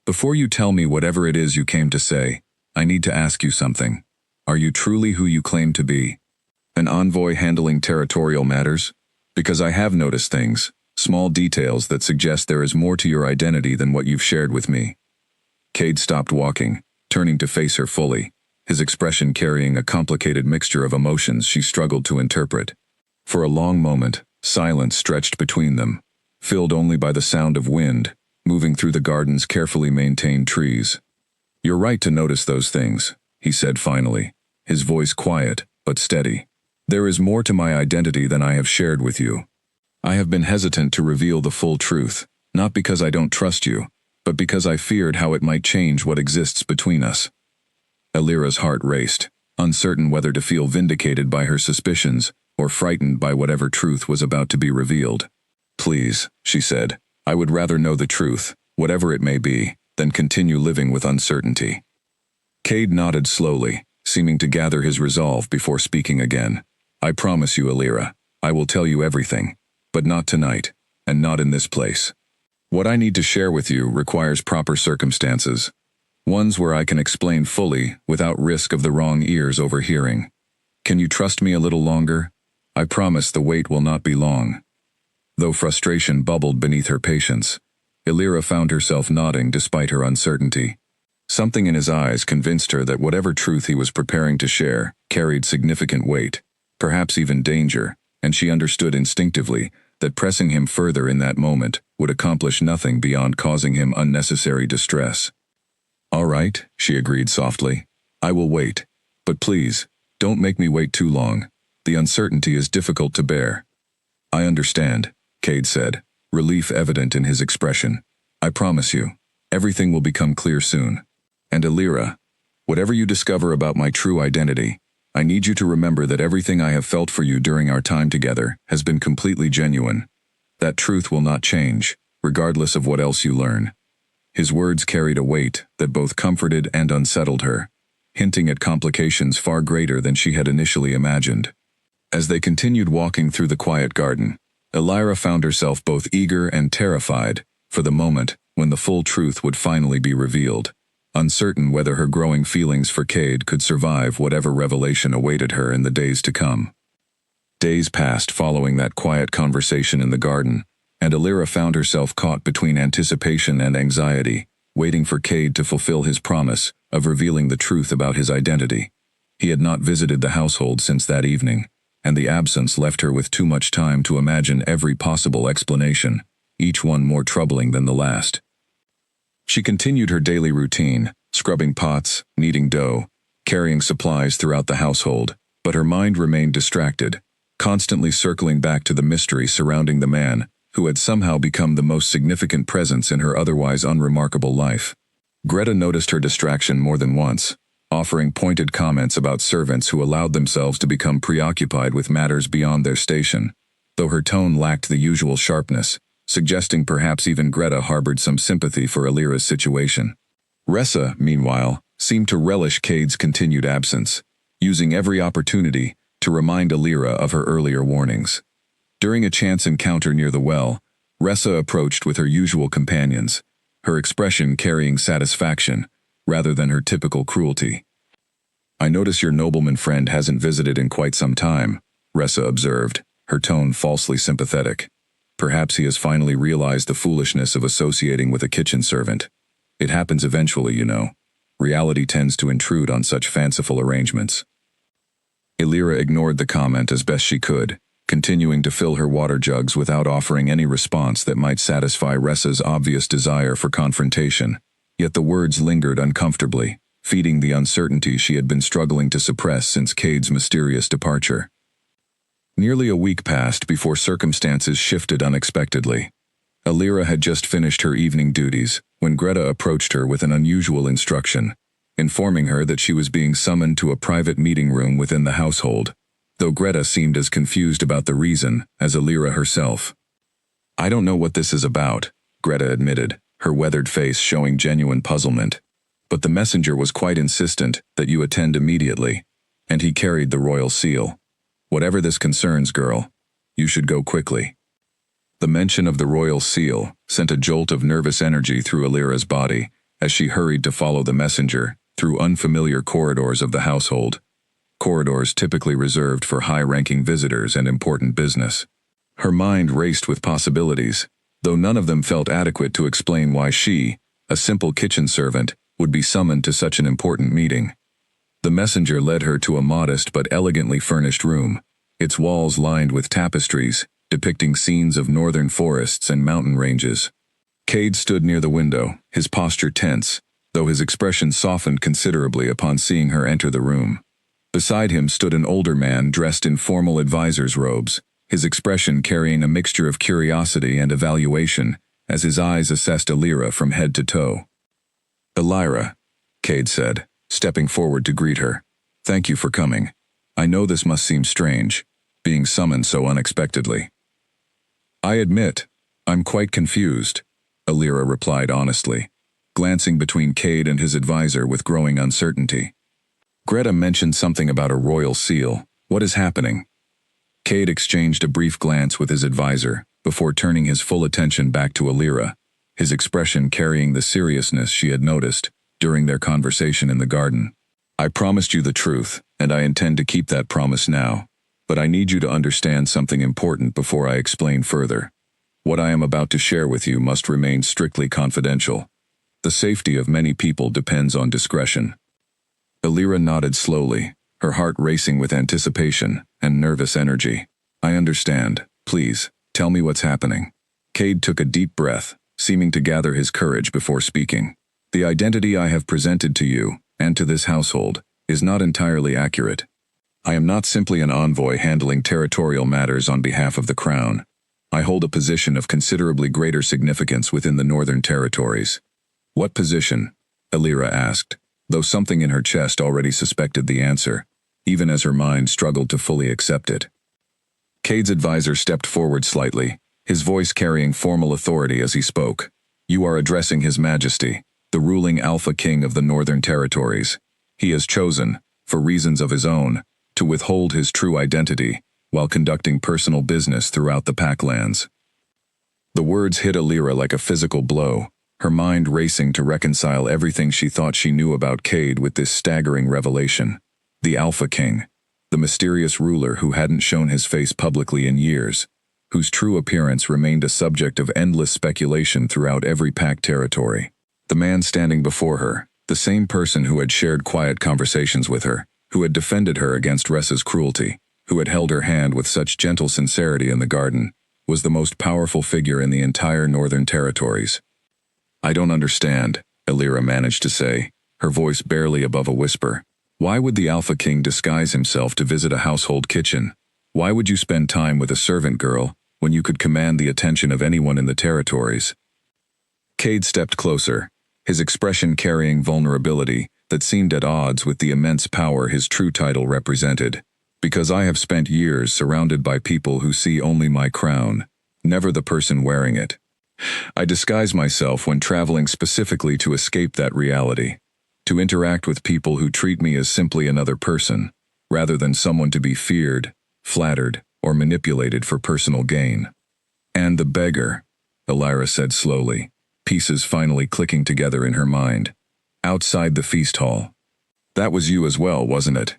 "before you tell me whatever it is you came to say, I need to ask you something. Are you truly who you claim to be? An envoy handling territorial matters? Because I have noticed things, small details that suggest there is more to your identity than what you've shared with me." Cade stopped walking, turning to face her fully, his expression carrying a complicated mixture of emotions she struggled to interpret. For a long moment, silence stretched between them, filled only by the sound of wind, moving through the garden's carefully maintained trees. "You're right to notice those things," he said finally, his voice quiet but steady. "There is more to my identity than I have shared with you. I have been hesitant to reveal the full truth, not because I don't trust you, but because I feared how it might change what exists between us." Elira's heart raced, uncertain whether to feel vindicated by her suspicions or frightened by whatever truth was about to be revealed. "Please," she said, "I would rather know the truth, whatever it may be, than continue living with uncertainty." Cade nodded slowly, seeming to gather his resolve before speaking again. "I promise you, Elira, I will tell you everything, but not tonight, and not in this place. What I need to share with you requires proper circumstances, ones where I can explain fully without risk of the wrong ears overhearing. Can you trust me a little longer? I promise the wait will not be long." Though frustration bubbled beneath her patience, Elira found herself nodding despite her uncertainty. Something in his eyes convinced her that whatever truth he was preparing to share carried significant weight, perhaps even danger, and she understood instinctively that pressing him further in that moment would accomplish nothing beyond causing him unnecessary distress. "All right," she agreed softly. "I will wait. But please, don't make me wait too long. The uncertainty is difficult to bear." "I understand," Cade said, relief evident in his expression. "I promise you, everything will become clear soon. And Elira, whatever you discover about my true identity, I need you to remember that everything I have felt for you during our time together has been completely genuine. That truth will not change, regardless of what else you learn." His words carried a weight that both comforted and unsettled her, hinting at complications far greater than she had initially imagined. As they continued walking through the quiet garden, Elira found herself both eager and terrified for the moment when the full truth would finally be revealed, uncertain whether her growing feelings for Cade could survive whatever revelation awaited her in the days to come. Days passed following that quiet conversation in the garden, and Elira found herself caught between anticipation and anxiety, waiting for Cade to fulfill his promise of revealing the truth about his identity. He had not visited the household since that evening, and the absence left her with too much time to imagine every possible explanation, each one more troubling than the last. She continued her daily routine, scrubbing pots, kneading dough, carrying supplies throughout the household, but her mind remained distracted, constantly circling back to the mystery surrounding the man who had somehow become the most significant presence in her otherwise unremarkable life. Greta noticed her distraction more than once, offering pointed comments about servants who allowed themselves to become preoccupied with matters beyond their station, though her tone lacked the usual sharpness, suggesting perhaps even Greta harbored some sympathy for Alira's situation. Ressa, meanwhile, seemed to relish Cade's continued absence, using every opportunity to remind Alira of her earlier warnings. During a chance encounter near the well, Ressa approached with her usual companions, her expression carrying satisfaction rather than her typical cruelty. "I notice your nobleman friend hasn't visited in quite some time," Ressa observed, her tone falsely sympathetic. "Perhaps he has finally realized the foolishness of associating with a kitchen servant. It happens eventually, you know. Reality tends to intrude on such fanciful arrangements." Alira ignored the comment as best she could, continuing to fill her water jugs without offering any response that might satisfy Ressa's obvious desire for confrontation. Yet the words lingered uncomfortably, feeding the uncertainty she had been struggling to suppress since Cade's mysterious departure. Nearly a week passed before circumstances shifted unexpectedly. Alira had just finished her evening duties when Greta approached her with an unusual instruction, informing her that she was being summoned to a private meeting room within the household, though Greta seemed as confused about the reason as Alira herself. "I don't know what this is about," Greta admitted, her weathered face showing genuine puzzlement. "But the messenger was quite insistent that you attend immediately, and he carried the royal seal. Whatever this concerns, girl, you should go quickly." The mention of the royal seal sent a jolt of nervous energy through Alira's body as she hurried to follow the messenger through unfamiliar corridors of the household, corridors typically reserved for high-ranking visitors and important business. Her mind raced with possibilities, though none of them felt adequate to explain why she, a simple kitchen servant, would be summoned to such an important meeting. The messenger led her to a modest but elegantly furnished room, its walls lined with tapestries depicting scenes of northern forests and mountain ranges. Cade stood near the window, his posture tense, though his expression softened considerably upon seeing her enter the room. Beside him stood an older man dressed in formal advisor's robes, his expression carrying a mixture of curiosity and evaluation as his eyes assessed Alira from head to toe. "Alira," Cade said, stepping forward to greet her. "Thank you for coming. I know this must seem strange, being summoned so unexpectedly." "I admit, I'm quite confused," Alira replied honestly, glancing between Cade and his advisor with growing uncertainty. "Greta mentioned something about a royal seal. What is happening?" Cade exchanged a brief glance with his advisor before turning his full attention back to Alira, his expression carrying the seriousness she had noticed during their conversation in the garden. "I promised you the truth, and I intend to keep that promise now. But I need you to understand something important before I explain further. What I am about to share with you must remain strictly confidential. The safety of many people depends on discretion." Alira nodded slowly, her heart racing with anticipation and nervous energy. "I understand. Please, tell me what's happening." Cade took a deep breath, seeming to gather his courage before speaking. "The identity I have presented to you, and to this household, is not entirely accurate. I am not simply an envoy handling territorial matters on behalf of the crown. I hold a position of considerably greater significance within the Northern Territories." "What position?" Alira asked, though something in her chest already suspected the answer, even as her mind struggled to fully accept it. Cade's advisor stepped forward slightly, his voice carrying formal authority as he spoke. "You are addressing His Majesty, the ruling Alpha King of the Northern Territories. He has chosen, for reasons of his own, to withhold his true identity while conducting personal business throughout the Packlands." The words hit Alira like a physical blow, her mind racing to reconcile everything she thought she knew about Cade with this staggering revelation. The Alpha King, the mysterious ruler who hadn't shown his face publicly in years, whose true appearance remained a subject of endless speculation throughout every Pack territory. The man standing before her, the same person who had shared quiet conversations with her, who had defended her against Ressa's cruelty, who had held her hand with such gentle sincerity in the garden, was the most powerful figure in the entire Northern Territories. I don't understand, Illyra managed to say, her voice barely above a whisper. Why would the Alpha King disguise himself to visit a household kitchen? Why would you spend time with a servant girl when you could command the attention of anyone in the territories? Cade stepped closer, his expression carrying vulnerability that seemed at odds with the immense power his true title represented. Because I have spent years surrounded by people who see only my crown, never the person wearing it. I disguise myself when traveling specifically to escape that reality, to interact with people who treat me as simply another person, rather than someone to be feared, flattered, or manipulated for personal gain. And the beggar, Illyra said slowly, pieces finally clicking together in her mind. Outside the feast hall. That was you as well, wasn't it?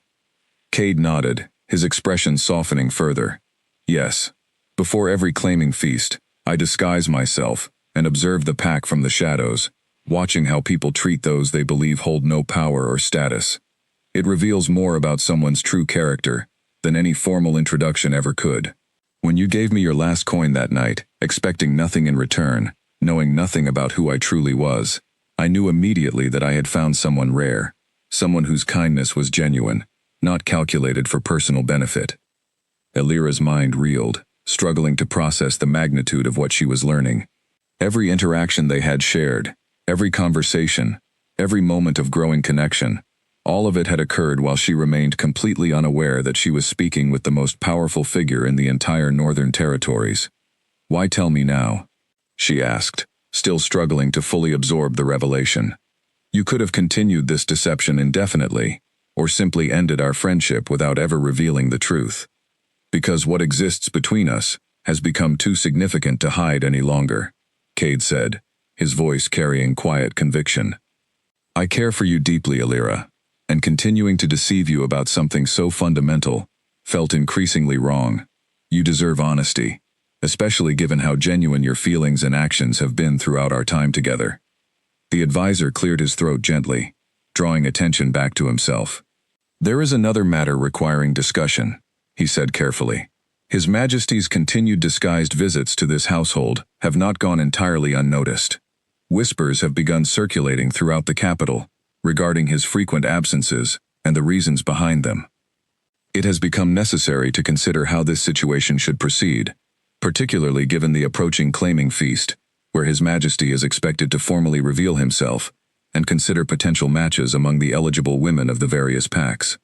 Cade nodded, his expression softening further. Yes. Before every claiming feast, I disguise myself and observe the pack from the shadows, watching how people treat those they believe hold no power or status. It reveals more about someone's true character than any formal introduction ever could. When you gave me your last coin that night, expecting nothing in return, knowing nothing about who I truly was, I knew immediately that I had found someone rare, someone whose kindness was genuine, not calculated for personal benefit. Illyra's mind reeled, struggling to process the magnitude of what she was learning. Every interaction they had shared, every conversation, every moment of growing connection, all of it had occurred while she remained completely unaware that she was speaking with the most powerful figure in the entire Northern Territories. Why tell me now? She asked, still struggling to fully absorb the revelation. You could have continued this deception indefinitely, or simply ended our friendship without ever revealing the truth. Because what exists between us has become too significant to hide any longer, Cade said, his voice carrying quiet conviction. I care for you deeply, Illyra, and continuing to deceive you about something so fundamental felt increasingly wrong. You deserve honesty, especially given how genuine your feelings and actions have been throughout our time together. The advisor cleared his throat gently, drawing attention back to himself. There is another matter requiring discussion, he said carefully. His Majesty's continued disguised visits to this household have not gone entirely unnoticed. Whispers have begun circulating throughout the capital regarding his frequent absences and the reasons behind them. It has become necessary to consider how this situation should proceed, particularly given the approaching claiming feast, where His Majesty is expected to formally reveal himself and consider potential matches among the eligible women of the various packs.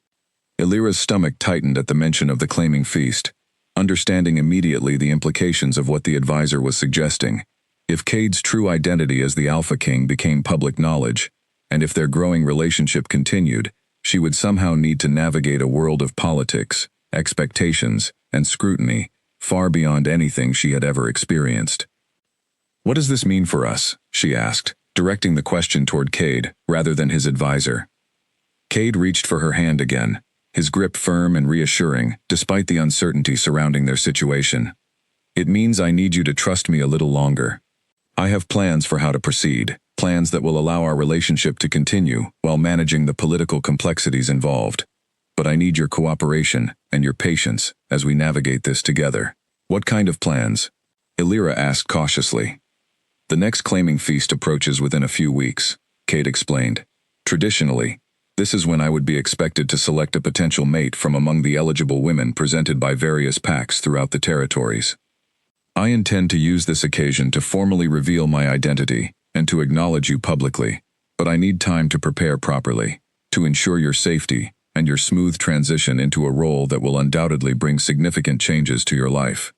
Illyra's stomach tightened at the mention of the claiming feast, understanding immediately the implications of what the advisor was suggesting. If Cade's true identity as the Alpha King became public knowledge, and if their growing relationship continued, she would somehow need to navigate a world of politics, expectations, and scrutiny far beyond anything she had ever experienced. What does this mean for us? She asked, directing the question toward Cade rather than his advisor. Cade reached for her hand again, his grip firm and reassuring despite the uncertainty surrounding their situation. It means I need you to trust me a little longer. I have plans for how to proceed, plans that will allow our relationship to continue while managing the political complexities involved. But I need your cooperation and your patience as we navigate this together. What kind of plans? Illyra asked cautiously. The next claiming feast approaches within a few weeks, Cade explained. Traditionally, this is when I would be expected to select a potential mate from among the eligible women presented by various packs throughout the territories. I intend to use this occasion to formally reveal my identity and to acknowledge you publicly, but I need time to prepare properly, to ensure your safety and your smooth transition into a role that will undoubtedly bring significant changes to your life.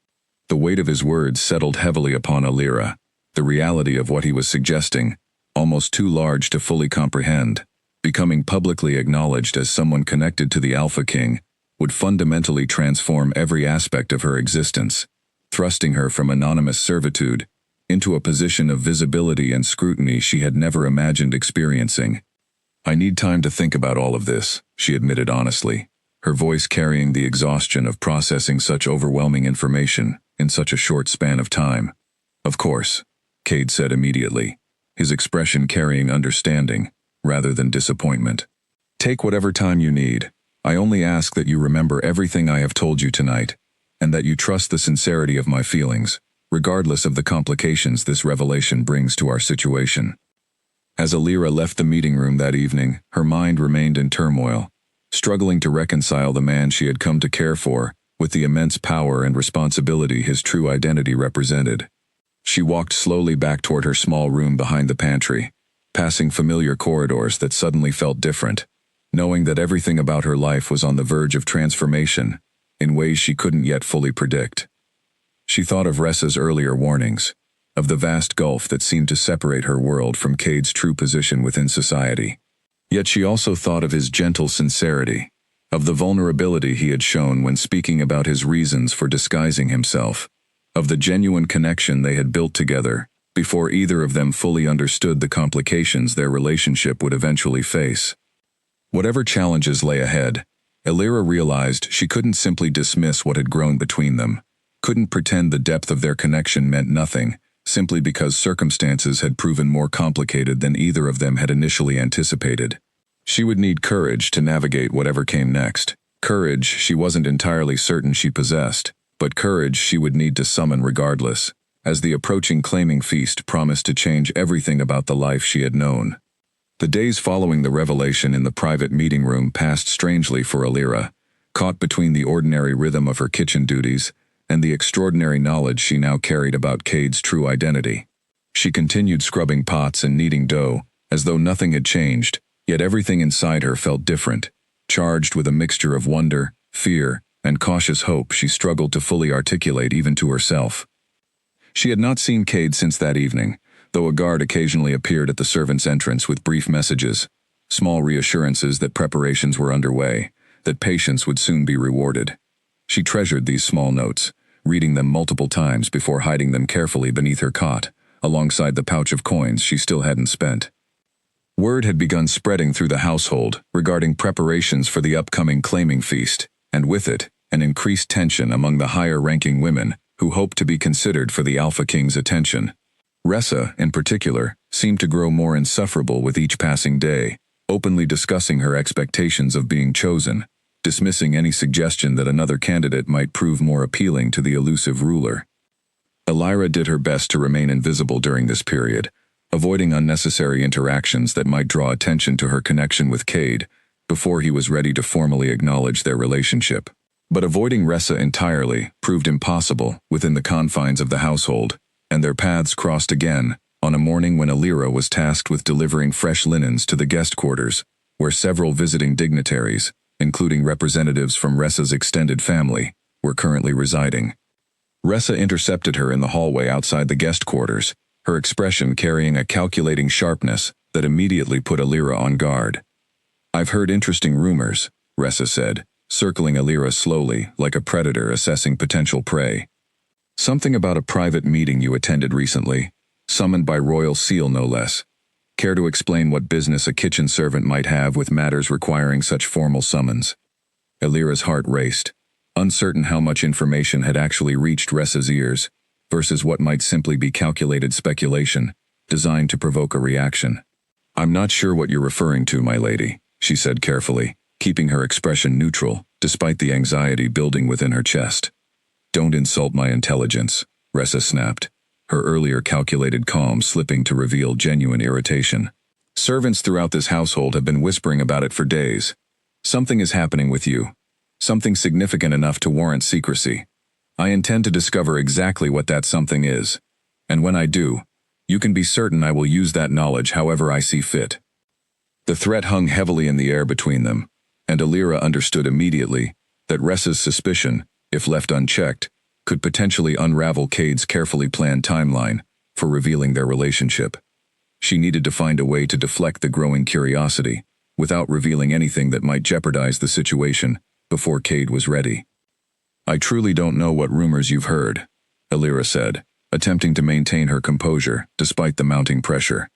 The weight of his words settled heavily upon Illyra, the reality of what he was suggesting, almost too large to fully comprehend. Becoming publicly acknowledged as someone connected to the Alpha King would fundamentally transform every aspect of her existence, thrusting her from anonymous servitude into a position of visibility and scrutiny she had never imagined experiencing. I need time to think about all of this, she admitted honestly, her voice carrying the exhaustion of processing such overwhelming information in such a short span of time. Of course, Cade said immediately, his expression carrying understanding rather than disappointment. Take whatever time you need. I only ask that you remember everything I have told you tonight, and that you trust the sincerity of my feelings. regardless of the complications this revelation brings to our situation. As Alira left the meeting room that evening, her mind remained in turmoil, struggling to reconcile the man she had come to care for with the immense power and responsibility his true identity represented. She walked slowly back toward her small room behind the pantry, passing familiar corridors that suddenly felt different, knowing that everything about her life was on the verge of transformation in ways she couldn't yet fully predict. She thought of Ressa's earlier warnings, of the vast gulf that seemed to separate her world from Cade's true position within society. Yet she also thought of his gentle sincerity, of the vulnerability he had shown when speaking about his reasons for disguising himself, of the genuine connection they had built together before either of them fully understood the complications their relationship would eventually face. Whatever challenges lay ahead, Alira realized she couldn't simply dismiss what had grown between them, couldn't pretend the depth of their connection meant nothing, simply because circumstances had proven more complicated than either of them had initially anticipated. She would need courage to navigate whatever came next. Courage she wasn't entirely certain she possessed, but courage she would need to summon regardless, as the approaching claiming feast promised to change everything about the life she had known. The days following the revelation in the private meeting room passed strangely for Alira, caught between the ordinary rhythm of her kitchen duties and the extraordinary knowledge she now carried about Cade's true identity. She continued scrubbing pots and kneading dough, as though nothing had changed, yet everything inside her felt different, charged with a mixture of wonder, fear, and cautious hope she struggled to fully articulate even to herself. She had not seen Cade since that evening, though a guard occasionally appeared at the servants' entrance with brief messages, small reassurances that preparations were underway, that patience would soon be rewarded. She treasured these small notes, reading them multiple times before hiding them carefully beneath her cot, alongside the pouch of coins she still hadn't spent. Word had begun spreading through the household regarding preparations for the upcoming claiming feast, and with it, an increased tension among the higher-ranking women who hoped to be considered for the Alpha King's attention. Ressa, in particular, seemed to grow more insufferable with each passing day, openly discussing her expectations of being chosen, dismissing any suggestion that another candidate might prove more appealing to the elusive ruler. Alira did her best to remain invisible during this period, avoiding unnecessary interactions that might draw attention to her connection with Cade before he was ready to formally acknowledge their relationship. But avoiding Ressa entirely proved impossible within the confines of the household, and their paths crossed again on a morning when Alira was tasked with delivering fresh linens to the guest quarters, where several visiting dignitaries, including representatives from Ressa's extended family, were currently residing. Ressa intercepted her in the hallway outside the guest quarters, her expression carrying a calculating sharpness that immediately put Alira on guard. "I've heard interesting rumors," Ressa said, circling Alira slowly like a predator assessing potential prey. "Something about a private meeting you attended recently, summoned by royal seal no less. Care to explain what business a kitchen servant might have with matters requiring such formal summons?" Alira's heart raced, uncertain how much information had actually reached Ressa's ears, versus what might simply be calculated speculation, designed to provoke a reaction. "I'm not sure what you're referring to, my lady," she said carefully, keeping her expression neutral, despite the anxiety building within her chest. "Don't insult my intelligence," Ressa snapped, her earlier calculated calm slipping to reveal genuine irritation. "Servants throughout this household have been whispering about it for days. Something is happening with you. Something significant enough to warrant secrecy. I intend to discover exactly what that something is, and when I do, you can be certain I will use that knowledge however I see fit." The threat hung heavily in the air between them, and Alira understood immediately that Ressa's suspicion, if left unchecked, could potentially unravel Cade's carefully planned timeline for revealing their relationship. She needed to find a way to deflect the growing curiosity, without revealing anything that might jeopardize the situation before Cade was ready. "I truly don't know what rumors you've heard," Alira said, attempting to maintain her composure despite the mounting pressure.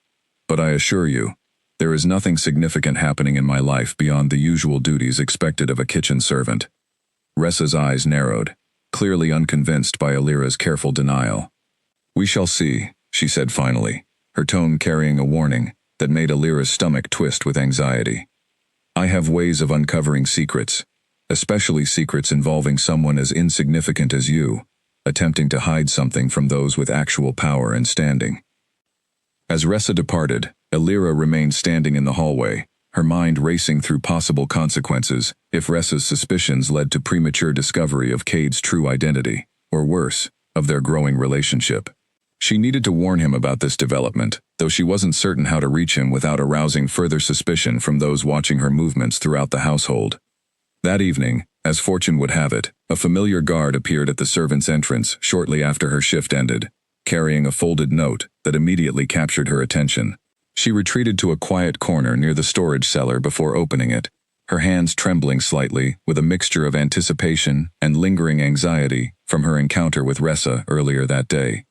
"But I assure you, there is nothing significant happening in my life beyond the usual duties expected of a kitchen servant." Ressa's eyes narrowed, clearly unconvinced by Alira's careful denial. "We shall see," she said finally, her tone carrying a warning that made Alira's stomach twist with anxiety. "I have ways of uncovering secrets, especially secrets involving someone as insignificant as you. attempting to hide something from those with actual power and standing. As Ressa departed, Elira remained standing in the hallway, her mind racing through possible consequences if Ressa's suspicions led to premature discovery of Cade's true identity, or worse, of their growing relationship. She needed to warn him about this development, though she wasn't certain how to reach him without arousing further suspicion from those watching her movements throughout the household. That evening, as fortune would have it, a familiar guard appeared at the servants' entrance shortly after her shift ended, carrying a folded note that immediately captured her attention. She retreated to a quiet corner near the storage cellar before opening it, her hands trembling slightly with a mixture of anticipation and lingering anxiety from her encounter with Ressa earlier that day.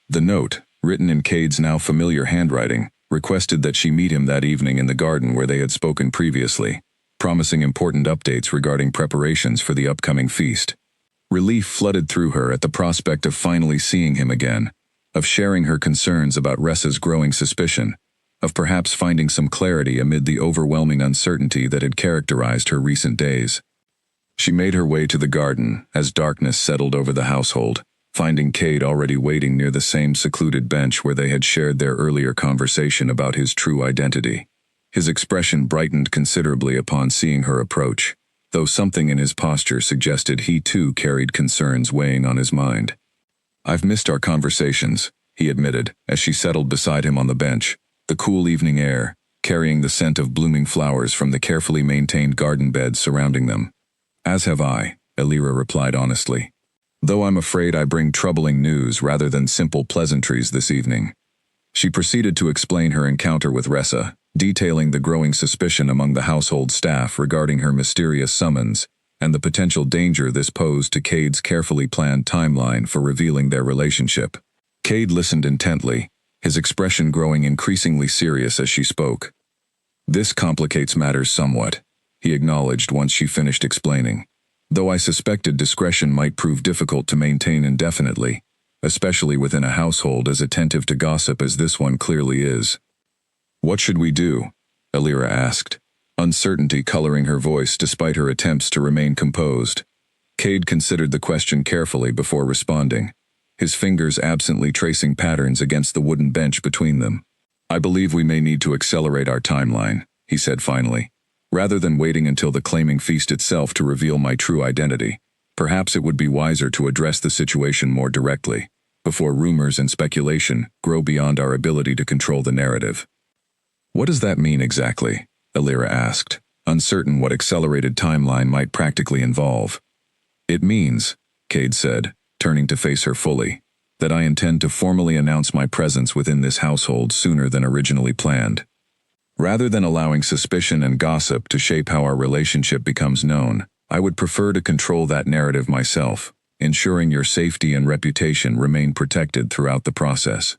The note, written in Cade's now familiar handwriting, requested that she meet him that evening in the garden where they had spoken previously, promising important updates regarding preparations for the upcoming feast. Relief flooded through her at the prospect of finally seeing him again, of sharing her concerns about Ressa's growing suspicion, of perhaps finding some clarity amid the overwhelming uncertainty that had characterized her recent days. She made her way to the garden as darkness settled over the household, finding Cade already waiting near the same secluded bench where they had shared their earlier conversation about his true identity. His expression brightened considerably upon seeing her approach, though something in his posture suggested he too carried concerns weighing on his mind. "I've missed our conversations," he admitted, as she settled beside him on the bench, the cool evening air, carrying the scent of blooming flowers from the carefully maintained garden beds surrounding them. "As have I," Elira replied honestly, "though I'm afraid I bring troubling news rather than simple pleasantries this evening." She proceeded to explain her encounter with Ressa, detailing the growing suspicion among the household staff regarding her mysterious summons and the potential danger this posed to Cade's carefully planned timeline for revealing their relationship. Cade listened intently, his expression growing increasingly serious as she spoke. "This complicates matters somewhat," he acknowledged once she finished explaining, "though I suspected discretion might prove difficult to maintain indefinitely, especially within a household as attentive to gossip as this one clearly is." "What should we do?" Elira asked, uncertainty coloring her voice despite her attempts to remain composed. Cade considered the question carefully before responding, his fingers absently tracing patterns against the wooden bench between them. "I believe we may need to accelerate our timeline," he said finally. "Rather than waiting until the claiming feast itself to reveal my true identity, perhaps it would be wiser to address the situation more directly, before rumors and speculation grow beyond our ability to control the narrative." "What does that mean exactly?" Elira asked, uncertain what accelerated timeline might practically involve. "It means," Cade said, turning to face her fully, "that I intend to formally announce my presence within this household sooner than originally planned. Rather than allowing suspicion and gossip to shape how our relationship becomes known, I would prefer to control that narrative myself, ensuring your safety and reputation remain protected throughout the process."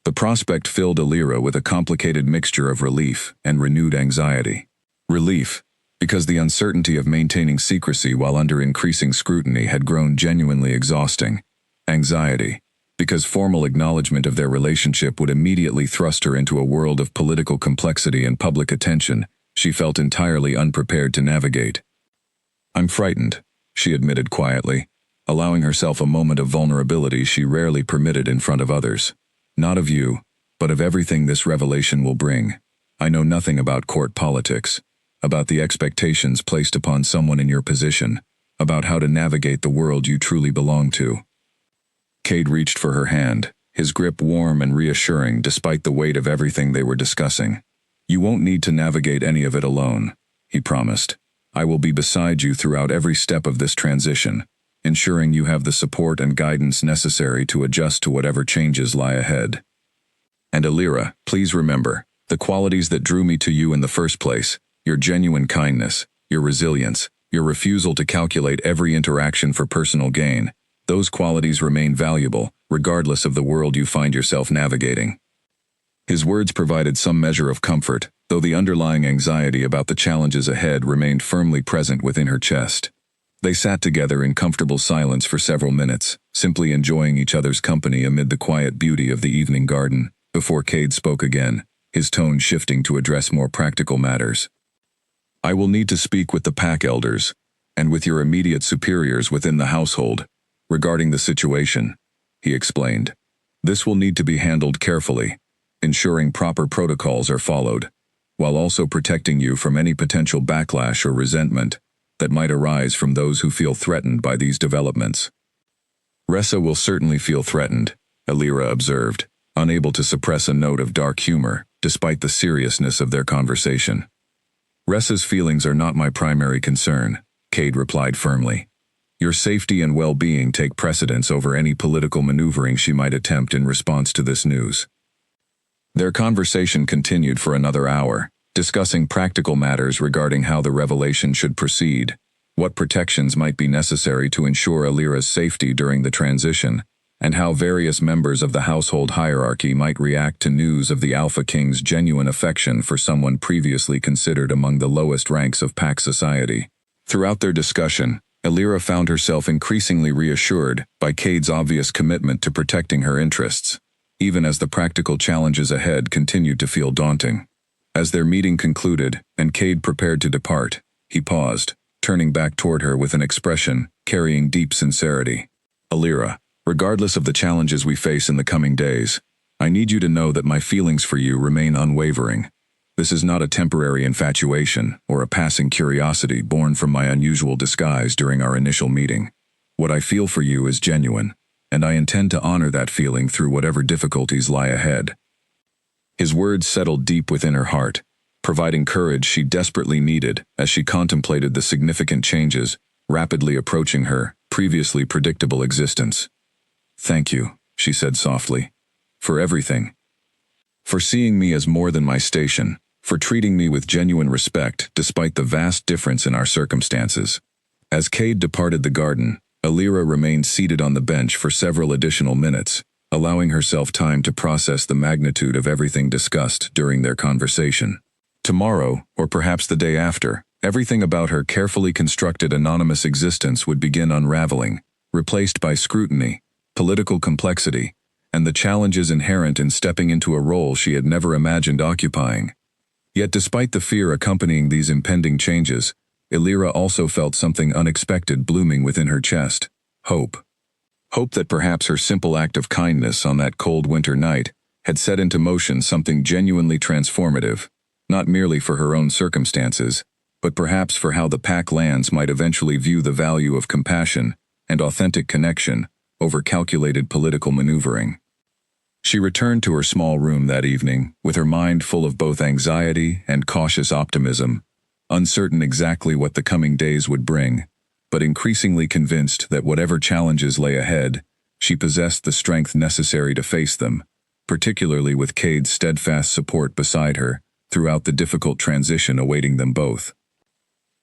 The prospect filled Elira with a complicated mixture of relief and renewed anxiety. Relief, because the uncertainty of maintaining secrecy while under increasing scrutiny had grown genuinely exhausting. Anxiety, because formal acknowledgement of their relationship would immediately thrust her into a world of political complexity and public attention she felt entirely unprepared to navigate. "I'm frightened," she admitted quietly, allowing herself a moment of vulnerability she rarely permitted in front of others. "Not of you, but of everything this revelation will bring. I know nothing about court politics, about the expectations placed upon someone in your position, about how to navigate the world you truly belong to." Cade reached for her hand, his grip warm and reassuring despite the weight of everything they were discussing. "You won't need to navigate any of it alone," he promised. "I will be beside you throughout every step of this transition, ensuring you have the support and guidance necessary to adjust to whatever changes lie ahead. And Elira, please remember, the qualities that drew me to you in the first place, your genuine kindness, your resilience, your refusal to calculate every interaction for personal gain, those qualities remain valuable, regardless of the world you find yourself navigating." His words provided some measure of comfort, though the underlying anxiety about the challenges ahead remained firmly present within her chest. They sat together in comfortable silence for several minutes, simply enjoying each other's company amid the quiet beauty of the evening garden, before Cade spoke again, his tone shifting to address more practical matters. "I will need to speak with the pack elders, and with your immediate superiors within the household. Regarding the situation, he explained, this will need to be handled carefully, ensuring proper protocols are followed, while also protecting you from any potential backlash or resentment that might arise from those who feel threatened by these developments. Ressa will certainly feel threatened, Alira observed, unable to suppress a note of dark humor despite the seriousness of their conversation. Ressa's feelings are not my primary concern, Cade replied firmly. Your safety and well-being take precedence over any political maneuvering she might attempt in response to this news. Their conversation continued for another hour, discussing practical matters regarding how the revelation should proceed, what protections might be necessary to ensure Alira's safety during the transition, and how various members of the household hierarchy might react to news of the Alpha King's genuine affection for someone previously considered among the lowest ranks of pack society. Throughout their discussion, Alira found herself increasingly reassured by Cade's obvious commitment to protecting her interests, even as the practical challenges ahead continued to feel daunting. As their meeting concluded and Cade prepared to depart, he paused, turning back toward her with an expression carrying deep sincerity. Alira, regardless of the challenges we face in the coming days, I need you to know that my feelings for you remain unwavering. This is not a temporary infatuation or a passing curiosity born from my unusual disguise during our initial meeting. What I feel for you is genuine, and I intend to honor that feeling through whatever difficulties lie ahead. His words settled deep within her heart, providing courage she desperately needed as she contemplated the significant changes rapidly approaching her previously predictable existence. Thank you, she said softly, for everything. For seeing me as more than my station, for treating me with genuine respect despite the vast difference in our circumstances. As Cade departed the garden, Alira remained seated on the bench for several additional minutes, allowing herself time to process the magnitude of everything discussed during their conversation. Tomorrow, or perhaps the day after, everything about her carefully constructed anonymous existence would begin unraveling, replaced by scrutiny, political complexity, and the challenges inherent in stepping into a role she had never imagined occupying. Yet despite the fear accompanying these impending changes, Alira also felt something unexpected blooming within her chest: hope. Hope that perhaps her simple act of kindness on that cold winter night had set into motion something genuinely transformative, not merely for her own circumstances, but perhaps for how the pack lands might eventually view the value of compassion and authentic connection over calculated political maneuvering. She returned to her small room that evening, with her mind full of both anxiety and cautious optimism, uncertain exactly what the coming days would bring, but increasingly convinced that whatever challenges lay ahead, she possessed the strength necessary to face them, particularly with Cade's steadfast support beside her throughout the difficult transition awaiting them both.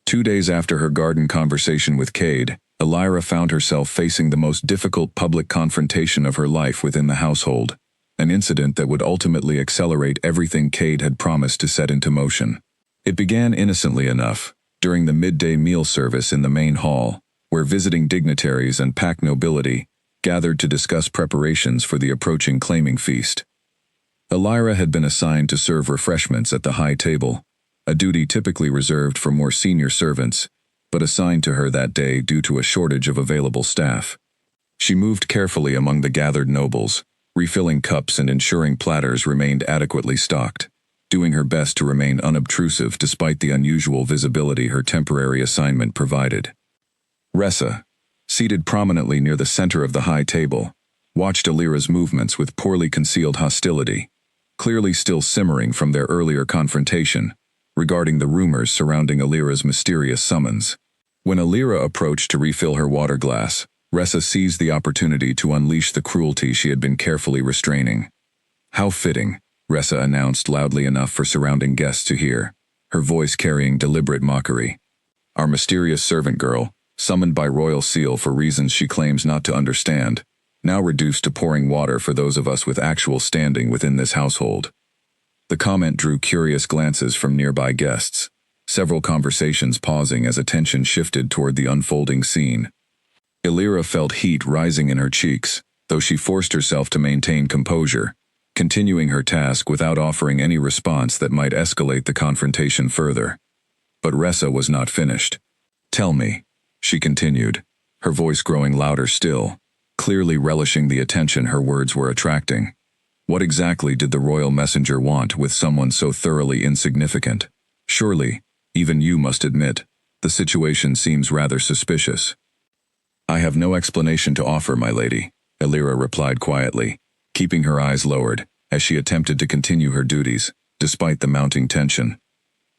2 days after her garden conversation with Cade, Alira found herself facing the most difficult public confrontation of her life within the household, an incident that would ultimately accelerate everything Cade had promised to set into motion. It began innocently enough, during the midday meal service in the main hall, where visiting dignitaries and pack nobility gathered to discuss preparations for the approaching claiming feast. Alira had been assigned to serve refreshments at the high table, a duty typically reserved for more senior servants, but assigned to her that day due to a shortage of available staff. She moved carefully among the gathered nobles, refilling cups and ensuring platters remained adequately stocked, doing her best to remain unobtrusive despite the unusual visibility her temporary assignment provided. Ressa, seated prominently near the center of the high table, watched Alira's movements with poorly concealed hostility, clearly still simmering from their earlier confrontation regarding the rumors surrounding Alira's mysterious summons. When Alira approached to refill her water glass, Ressa seized the opportunity to unleash the cruelty she had been carefully restraining. How fitting, Ressa announced loudly enough for surrounding guests to hear, her voice carrying deliberate mockery. Our mysterious servant girl, summoned by royal seal for reasons she claims not to understand, now reduced to pouring water for those of us with actual standing within this household. The comment drew curious glances from nearby guests, several conversations pausing as attention shifted toward the unfolding scene. Alira felt heat rising in her cheeks, though she forced herself to maintain composure, continuing her task without offering any response that might escalate the confrontation further. But Ressa was not finished. Tell me, she continued, her voice growing louder still, clearly relishing the attention her words were attracting. What exactly did the royal messenger want with someone so thoroughly insignificant? Surely, even you must admit, the situation seems rather suspicious. I have no explanation to offer, my lady, Illyra replied quietly, keeping her eyes lowered as she attempted to continue her duties, despite the mounting tension.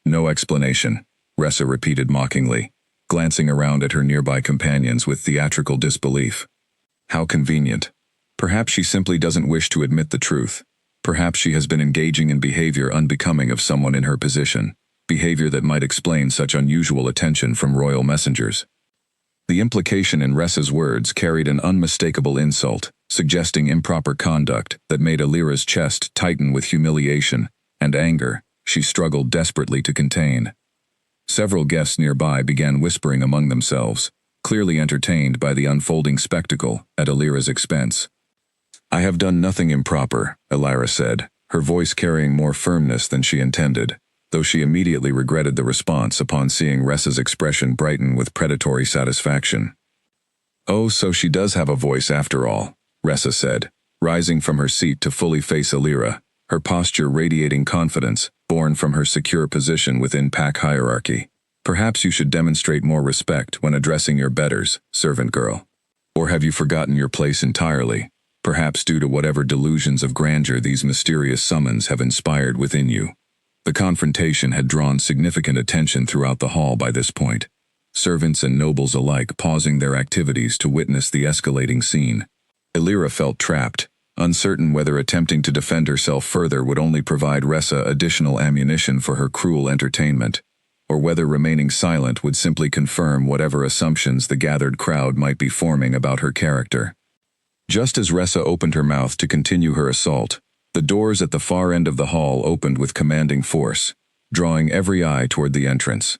No explanation, Ressa repeated mockingly, glancing around at her nearby companions with theatrical disbelief. How convenient. Perhaps she simply doesn't wish to admit the truth. Perhaps she has been engaging in behavior unbecoming of someone in her position, behavior that might explain such unusual attention from royal messengers. The implication in Ressa's words carried an unmistakable insult, suggesting improper conduct that made Illyra's chest tighten with humiliation and anger she struggled desperately to contain. Several guests nearby began whispering among themselves, clearly entertained by the unfolding spectacle at Illyra's expense. I have done nothing improper, Illyra said, her voice carrying more firmness than she intended, though she immediately regretted the response upon seeing Ressa's expression brighten with predatory satisfaction. Oh, so she does have a voice after all, Ressa said, rising from her seat to fully face Illyra, her posture radiating confidence, born from her secure position within pack hierarchy. Perhaps you should demonstrate more respect when addressing your betters, servant girl. Or have you forgotten your place entirely? Perhaps due to whatever delusions of grandeur these mysterious summons have inspired within you. The confrontation had drawn significant attention throughout the hall by this point, servants and nobles alike pausing their activities to witness the escalating scene. Illyra felt trapped, uncertain whether attempting to defend herself further would only provide Ressa additional ammunition for her cruel entertainment, or whether remaining silent would simply confirm whatever assumptions the gathered crowd might be forming about her character. Just as Ressa opened her mouth to continue her assault, the doors at the far end of the hall opened with commanding force, drawing every eye toward the entrance.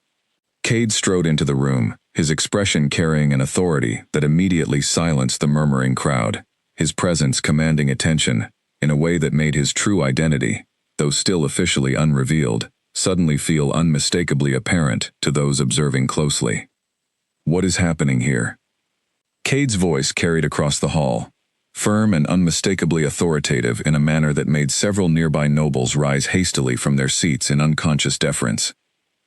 Cade strode into the room, his expression carrying an authority that immediately silenced the murmuring crowd, his presence commanding attention in a way that made his true identity, though still officially unrevealed, suddenly feel unmistakably apparent to those observing closely. What is happening here? Cade's voice carried across the hall, firm and unmistakably authoritative in a manner that made several nearby nobles rise hastily from their seats in unconscious deference.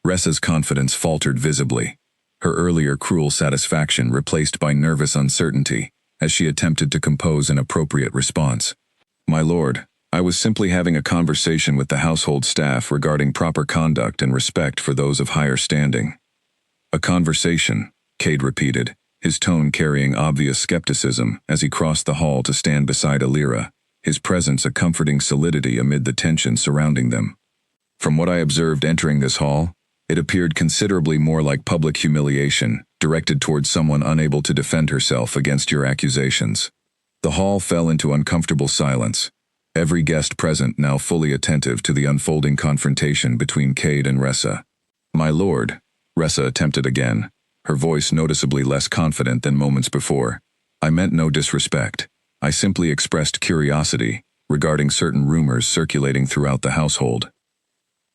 Ressa's confidence faltered visibly, her earlier cruel satisfaction replaced by nervous uncertainty as she attempted to compose an appropriate response. My lord, I was simply having a conversation with the household staff regarding proper conduct and respect for those of higher standing. A conversation, Cade repeated, his tone carrying obvious skepticism as he crossed the hall to stand beside Illyra, his presence a comforting solidity amid the tension surrounding them. From what I observed entering this hall, it appeared considerably more like public humiliation, directed towards someone unable to defend herself against your accusations. The hall fell into uncomfortable silence, every guest present now fully attentive to the unfolding confrontation between Cade and Ressa. My lord, Ressa attempted again, her voice noticeably less confident than moments before. I meant no disrespect. I simply expressed curiosity regarding certain rumors circulating throughout the household.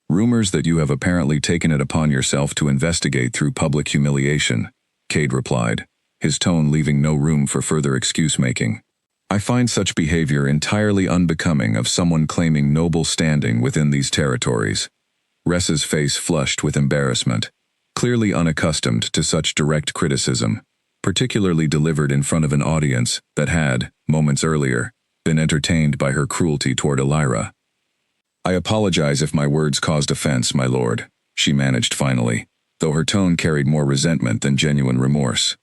Rumors that you have apparently taken it upon yourself to investigate through public humiliation, Cade replied, his tone leaving no room for further excuse-making. I find such behavior entirely unbecoming of someone claiming noble standing within these territories. Ressa's face flushed with embarrassment, clearly unaccustomed to such direct criticism, particularly delivered in front of an audience that had, moments earlier, been entertained by her cruelty toward Illyra. I apologize if my words caused offense, my lord, she managed finally, though her tone carried more resentment than genuine remorse.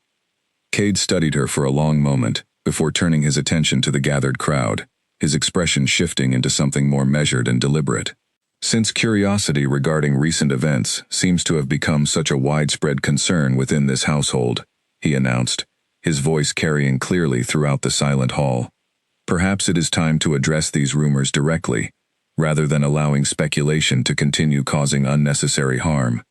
Cade studied her for a long moment, before turning his attention to the gathered crowd, his expression shifting into something more measured and deliberate. Since curiosity regarding recent events seems to have become such a widespread concern within this household, he announced, his voice carrying clearly throughout the silent hall, perhaps it is time to address these rumors directly, rather than allowing speculation to continue causing unnecessary harm.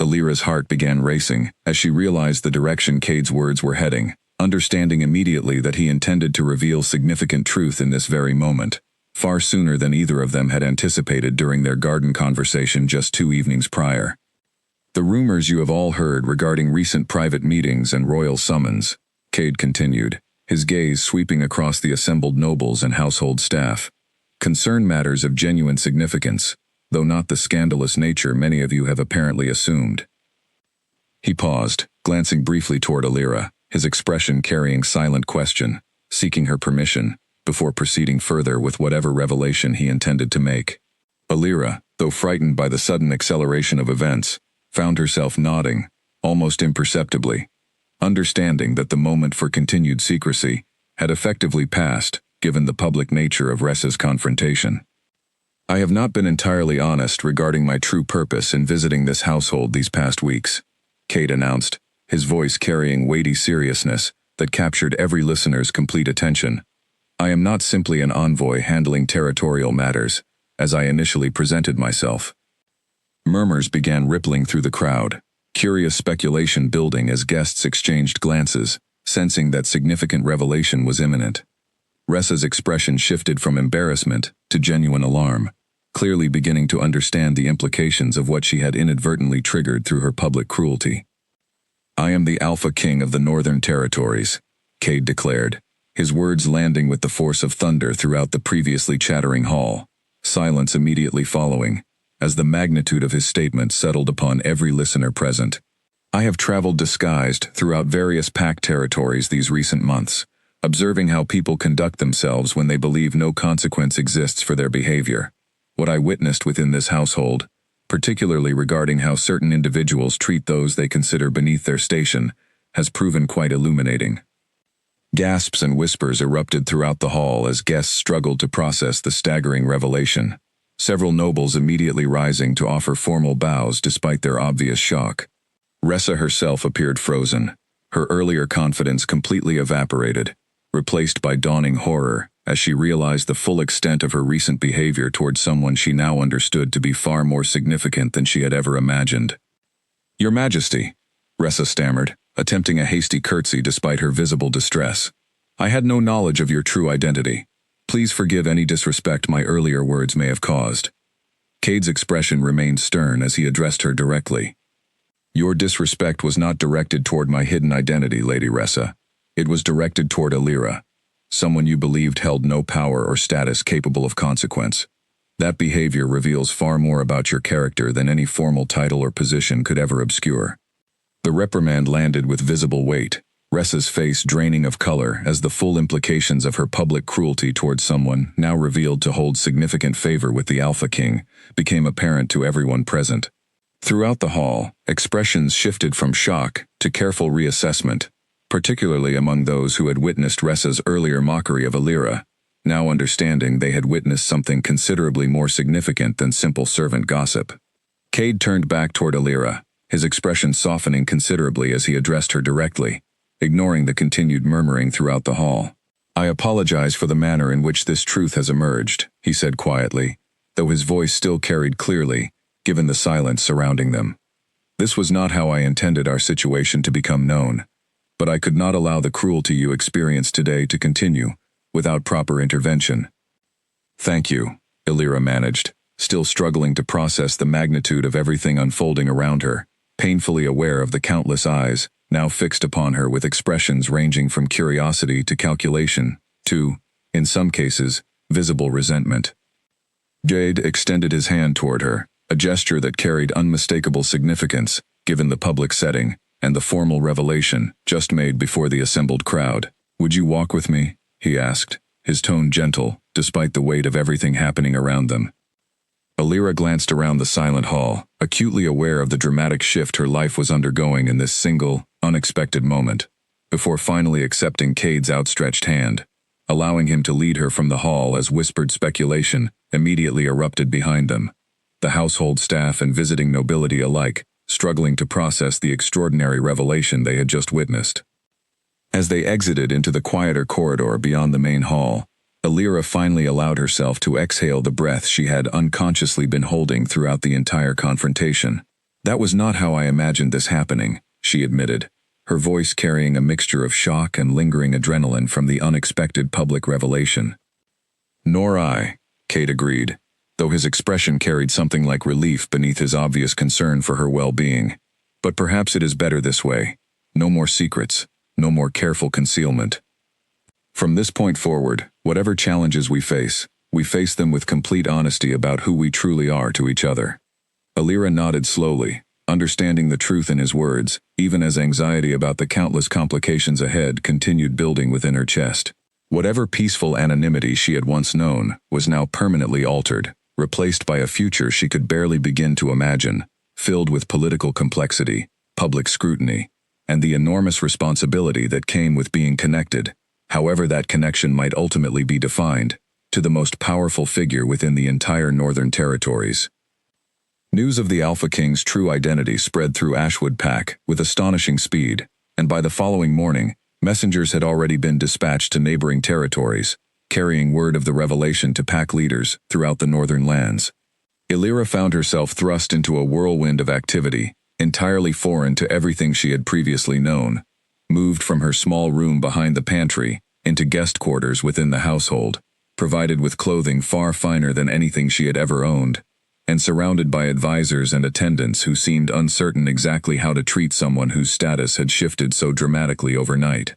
Illyra's heart began racing as she realized the direction Cade's words were heading, understanding immediately that he intended to reveal significant truth in this very moment, far sooner than either of them had anticipated during their garden conversation just 2 evenings prior. The rumors you have all heard regarding recent private meetings and royal summons, Cade continued, his gaze sweeping across the assembled nobles and household staff, concern matters of genuine significance, though not the scandalous nature many of you have apparently assumed. He paused, glancing briefly toward Alira, his expression carrying silent question, seeking her permission, before proceeding further with whatever revelation he intended to make. Alira, though frightened by the sudden acceleration of events, found herself nodding, almost imperceptibly, understanding that the moment for continued secrecy had effectively passed, given the public nature of Ressa's confrontation. I have not been entirely honest regarding my true purpose in visiting this household these past weeks, Cade announced, his voice carrying weighty seriousness that captured every listener's complete attention. I am not simply an envoy handling territorial matters, as I initially presented myself. Murmurs began rippling through the crowd, curious speculation building as guests exchanged glances, sensing that significant revelation was imminent. Ressa's expression shifted from embarrassment to genuine alarm, clearly beginning to understand the implications of what she had inadvertently triggered through her public cruelty. I am the Alpha King of the Northern Territories, Cade declared, his words landing with the force of thunder throughout the previously chattering hall, silence immediately following, as the magnitude of his statement settled upon every listener present. I have traveled disguised throughout various pact territories these recent months, observing how people conduct themselves when they believe no consequence exists for their behavior. What I witnessed within this household, particularly regarding how certain individuals treat those they consider beneath their station, has proven quite illuminating. Gasps and whispers erupted throughout the hall as guests struggled to process the staggering revelation, several nobles immediately rising to offer formal bows despite their obvious shock. Ressa herself appeared frozen, her earlier confidence completely evaporated, replaced by dawning horror as she realized the full extent of her recent behavior towards someone she now understood to be far more significant than she had ever imagined. Your Majesty, Ressa stammered, attempting a hasty curtsy despite her visible distress. I had no knowledge of your true identity. Please forgive any disrespect my earlier words may have caused. Cade's expression remained stern as he addressed her directly. Your disrespect was not directed toward my hidden identity, Lady Ressa. It was directed toward Alira, someone you believed held no power or status capable of consequence. That behavior reveals far more about your character than any formal title or position could ever obscure. The reprimand landed with visible weight, Ressa's face draining of color as the full implications of her public cruelty towards someone now revealed to hold significant favor with the Alpha King became apparent to everyone present. Throughout the hall, expressions shifted from shock to careful reassessment, particularly among those who had witnessed Ressa's earlier mockery of Alira, now understanding they had witnessed something considerably more significant than simple servant gossip. Cade turned back toward Alira, his expression softening considerably as he addressed her directly, ignoring the continued murmuring throughout the hall. I apologize for the manner in which this truth has emerged, he said quietly, though his voice still carried clearly, given the silence surrounding them. This was not how I intended our situation to become known, but I could not allow the cruelty you experienced today to continue without proper intervention. Thank you, Alira managed, still struggling to process the magnitude of everything unfolding around her, painfully aware of the countless eyes now fixed upon her with expressions ranging from curiosity to calculation to, in some cases, visible resentment. Jade extended his hand toward her, a gesture that carried unmistakable significance, given the public setting and the formal revelation just made before the assembled crowd. Would you walk with me? He asked, his tone gentle, despite the weight of everything happening around them. Alira glanced around the silent hall, acutely aware of the dramatic shift her life was undergoing in this single, unexpected moment, before finally accepting Cade's outstretched hand, allowing him to lead her from the hall as whispered speculation immediately erupted behind them, the household staff and visiting nobility alike struggling to process the extraordinary revelation they had just witnessed. As they exited into the quieter corridor beyond the main hall, Alira finally allowed herself to exhale the breath she had unconsciously been holding throughout the entire confrontation. That was not how I imagined this happening, she admitted, her voice carrying a mixture of shock and lingering adrenaline from the unexpected public revelation. Nor I, Cade agreed, though his expression carried something like relief beneath his obvious concern for her well-being. But perhaps it is better this way. No more secrets, no more careful concealment. From this point forward, whatever challenges we face them with complete honesty about who we truly are to each other. Alira nodded slowly, understanding the truth in his words, even as anxiety about the countless complications ahead continued building within her chest. Whatever peaceful anonymity she had once known was now permanently altered, replaced by a future she could barely begin to imagine, filled with political complexity, public scrutiny, and the enormous responsibility that came with being connected, however that connection might ultimately be defined, to the most powerful figure within the entire Northern Territories. News of the Alpha King's true identity spread through Ashwood Pack with astonishing speed, and by the following morning, messengers had already been dispatched to neighboring territories, carrying word of the revelation to pack leaders throughout the northern lands. Alira found herself thrust into a whirlwind of activity, entirely foreign to everything she had previously known, moved from her small room behind the pantry into guest quarters within the household, provided with clothing far finer than anything she had ever owned, and surrounded by advisors and attendants who seemed uncertain exactly how to treat someone whose status had shifted so dramatically overnight.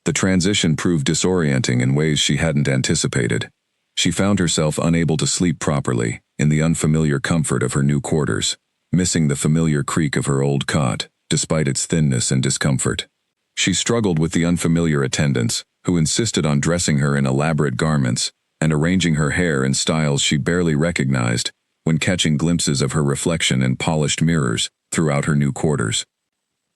The transition proved disorienting in ways she hadn't anticipated. She found herself unable to sleep properly in the unfamiliar comfort of her new quarters, missing the familiar creak of her old cot, despite its thinness and discomfort. She struggled with the unfamiliar attendants, who insisted on dressing her in elaborate garments and arranging her hair in styles she barely recognized when catching glimpses of her reflection in polished mirrors throughout her new quarters.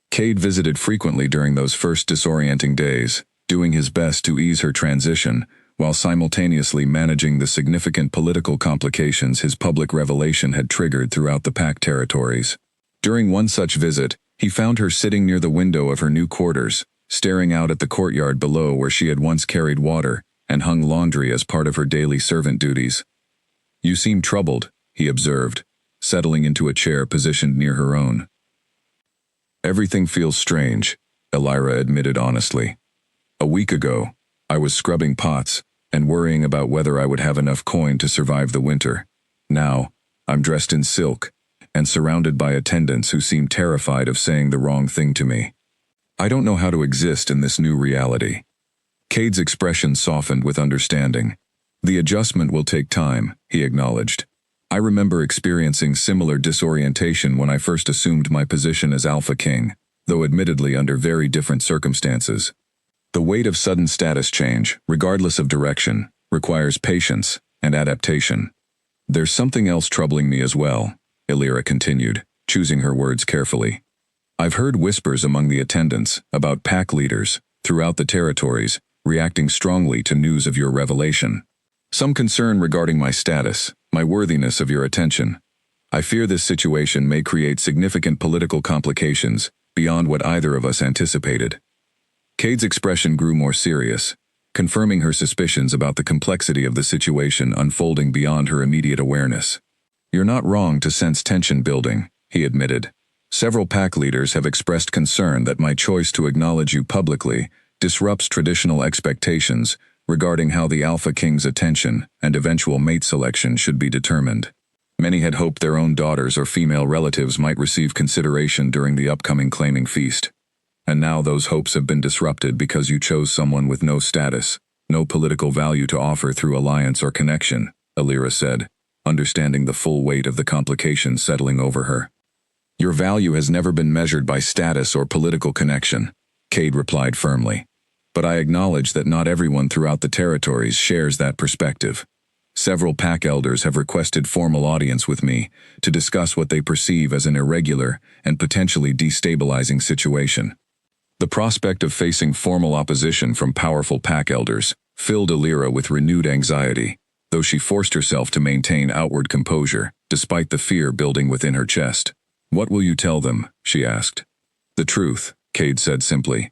Cade visited frequently during those first disorienting days, doing his best to ease her transition, while simultaneously managing the significant political complications his public revelation had triggered throughout the Pack territories. During one such visit, he found her sitting near the window of her new quarters, staring out at the courtyard below where she had once carried water and hung laundry as part of her daily servant duties. "You seem troubled," he observed, settling into a chair positioned near her own. "Everything feels strange," Alira admitted honestly. "A week ago, I was scrubbing pots and worrying about whether I would have enough coin to survive the winter. Now, I'm dressed in silk and surrounded by attendants who seem terrified of saying the wrong thing to me. I don't know how to exist in this new reality." Cade's expression softened with understanding. "The adjustment will take time," he acknowledged. "I remember experiencing similar disorientation when I first assumed my position as Alpha King, though admittedly under very different circumstances. The weight of sudden status change, regardless of direction, requires patience and adaptation. There's something else troubling me as well," Alira continued, choosing her words carefully. "I've heard whispers among the attendants about pack leaders throughout the territories reacting strongly to news of your revelation. Some concern regarding my status, my worthiness of your attention. I fear this situation may create significant political complications beyond what either of us anticipated." Cade's expression grew more serious, confirming her suspicions about the complexity of the situation unfolding beyond her immediate awareness. "You're not wrong to sense tension building," he admitted. "Several pack leaders have expressed concern that my choice to acknowledge you publicly disrupts traditional expectations regarding how the Alpha King's attention and eventual mate selection should be determined. Many had hoped their own daughters or female relatives might receive consideration during the upcoming claiming feast. And now those hopes have been disrupted because you chose someone with no status, no political value to offer through alliance or connection," Alira said, understanding the full weight of the complications settling over her. "Your value has never been measured by status or political connection," Cade replied firmly. "But I acknowledge that not everyone throughout the territories shares that perspective. Several pack elders have requested formal audience with me to discuss what they perceive as an irregular and potentially destabilizing situation." The prospect of facing formal opposition from powerful pack elders filled Alira with renewed anxiety, though she forced herself to maintain outward composure, despite the fear building within her chest. "What will you tell them?" she asked. "The truth," Cade said simply.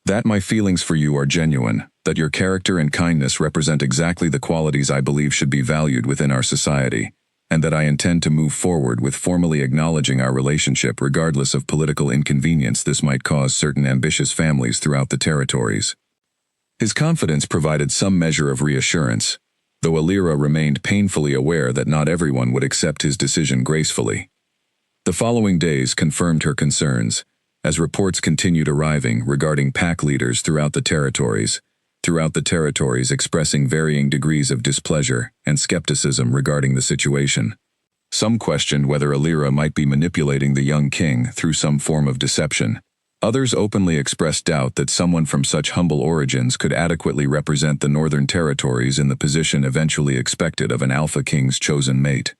"That my feelings for you are genuine, that your character and kindness represent exactly the qualities I believe should be valued within our society, and that I intend to move forward with formally acknowledging our relationship regardless of political inconvenience this might cause certain ambitious families throughout the territories." His confidence provided some measure of reassurance, though Alira remained painfully aware that not everyone would accept his decision gracefully. The following days confirmed her concerns, as reports continued arriving regarding pack leaders throughout the territories expressing varying degrees of displeasure and skepticism regarding the situation. Some questioned whether Alira might be manipulating the young king through some form of deception. Others openly expressed doubt that someone from such humble origins could adequately represent the northern territories in the position eventually expected of an alpha king's chosen mate.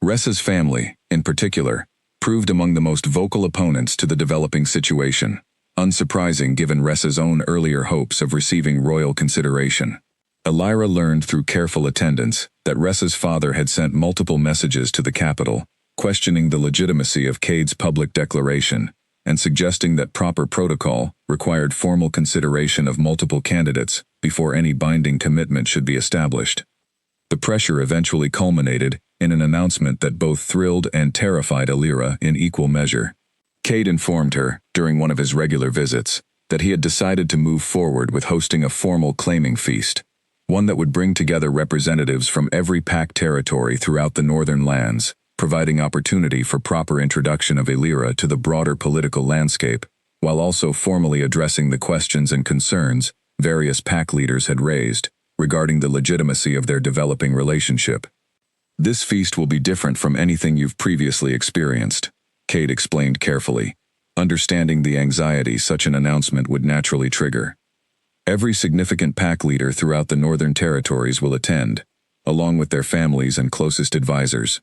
Ressa's family, in particular, proved among the most vocal opponents to the developing situation, unsurprising given Ressa's own earlier hopes of receiving royal consideration. Alira learned through careful attendance that Ressa's father had sent multiple messages to the capital, questioning the legitimacy of Cade's public declaration and suggesting that proper protocol required formal consideration of multiple candidates before any binding commitment should be established. The pressure eventually culminated in an announcement that both thrilled and terrified Alira in equal measure. Cade informed her, during one of his regular visits, that he had decided to move forward with hosting a formal claiming feast, one that would bring together representatives from every pack territory throughout the northern lands, providing opportunity for proper introduction of Alira to the broader political landscape, while also formally addressing the questions and concerns various pack leaders had raised regarding the legitimacy of their developing relationship. This feast will be different from anything you've previously experienced, Cade explained carefully, understanding the anxiety such an announcement would naturally trigger. Every significant pack leader throughout the northern territories will attend, along with their families and closest advisors.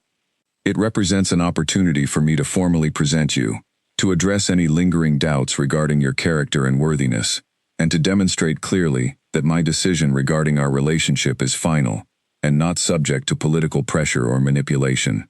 It represents an opportunity for me to formally present you, to address any lingering doubts regarding your character and worthiness, and to demonstrate clearly that my decision regarding our relationship is final and not subject to political pressure or manipulation.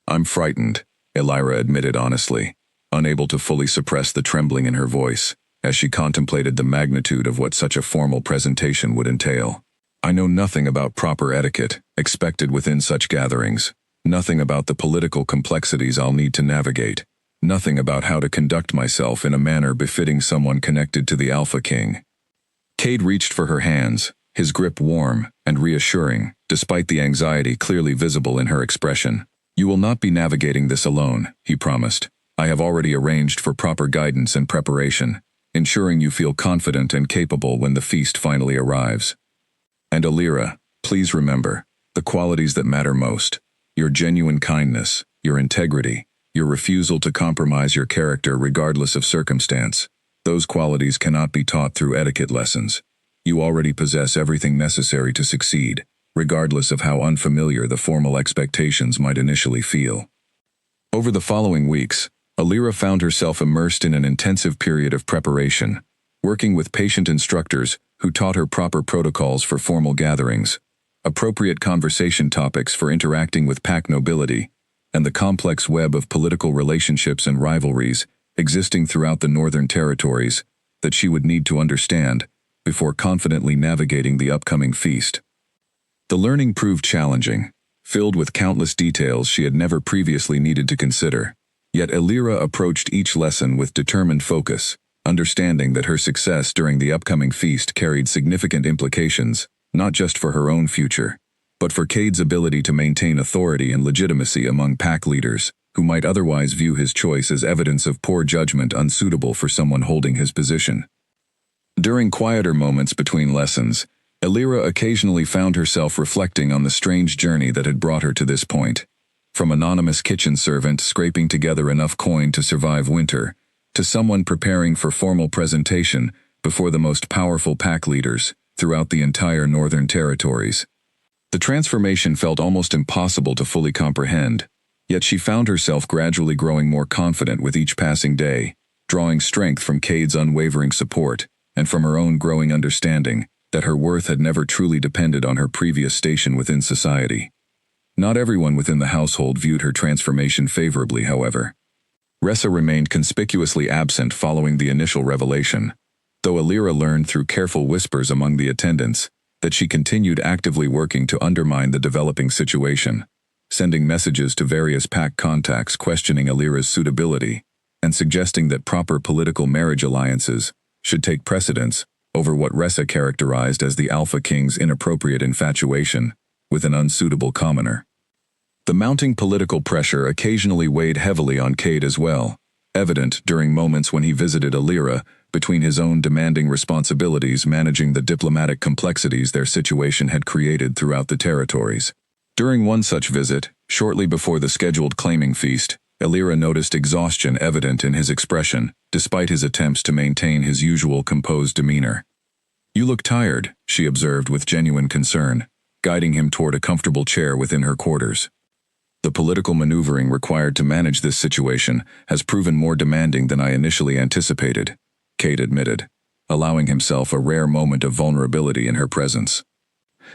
I'm frightened, Alira admitted honestly, unable to fully suppress the trembling in her voice, as she contemplated the magnitude of what such a formal presentation would entail. I know nothing about proper etiquette expected within such gatherings, nothing about the political complexities I'll need to navigate, nothing about how to conduct myself in a manner befitting someone connected to the Alpha King. Cade reached for her hands, his grip warm and reassuring, despite the anxiety clearly visible in her expression. You will not be navigating this alone, he promised. I have already arranged for proper guidance and preparation, ensuring you feel confident and capable when the feast finally arrives. And Alira, please remember, the qualities that matter most, your genuine kindness, your integrity, your refusal to compromise your character regardless of circumstance. Those qualities cannot be taught through etiquette lessons. You already possess everything necessary to succeed, regardless of how unfamiliar the formal expectations might initially feel. Over the following weeks, Alira found herself immersed in an intensive period of preparation, working with patient instructors who taught her proper protocols for formal gatherings, appropriate conversation topics for interacting with pack nobility, and the complex web of political relationships and rivalries existing throughout the northern territories that she would need to understand before confidently navigating the upcoming feast. The learning proved challenging, filled with countless details she had never previously needed to consider. Yet Alira approached each lesson with determined focus, understanding that her success during the upcoming feast carried significant implications, not just for her own future, but for Cade's ability to maintain authority and legitimacy among pack leaders, who might otherwise view his choice as evidence of poor judgment unsuitable for someone holding his position. During quieter moments between lessons, Alira occasionally found herself reflecting on the strange journey that had brought her to this point. From anonymous kitchen servant scraping together enough coin to survive winter, to someone preparing for formal presentation before the most powerful pack leaders throughout the entire northern territories. The transformation felt almost impossible to fully comprehend, yet she found herself gradually growing more confident with each passing day, drawing strength from Cade's unwavering support and from her own growing understanding that her worth had never truly depended on her previous station within society. Not everyone within the household viewed her transformation favorably, however. Ressa remained conspicuously absent following the initial revelation, though Alira learned through careful whispers among the attendants that she continued actively working to undermine the developing situation, sending messages to various pack contacts questioning Alira's suitability and suggesting that proper political marriage alliances should take precedence over what Ressa characterized as the Alpha King's inappropriate infatuation with an unsuitable commoner. The mounting political pressure occasionally weighed heavily on Cade as well, evident during moments when he visited Alira, between his own demanding responsibilities managing the diplomatic complexities their situation had created throughout the territories. During one such visit, shortly before the scheduled claiming feast, Alira noticed exhaustion evident in his expression, despite his attempts to maintain his usual composed demeanor. "You look tired," she observed with genuine concern, guiding him toward a comfortable chair within her quarters. "The political maneuvering required to manage this situation has proven more demanding than I initially anticipated," Cade admitted, allowing himself a rare moment of vulnerability in her presence.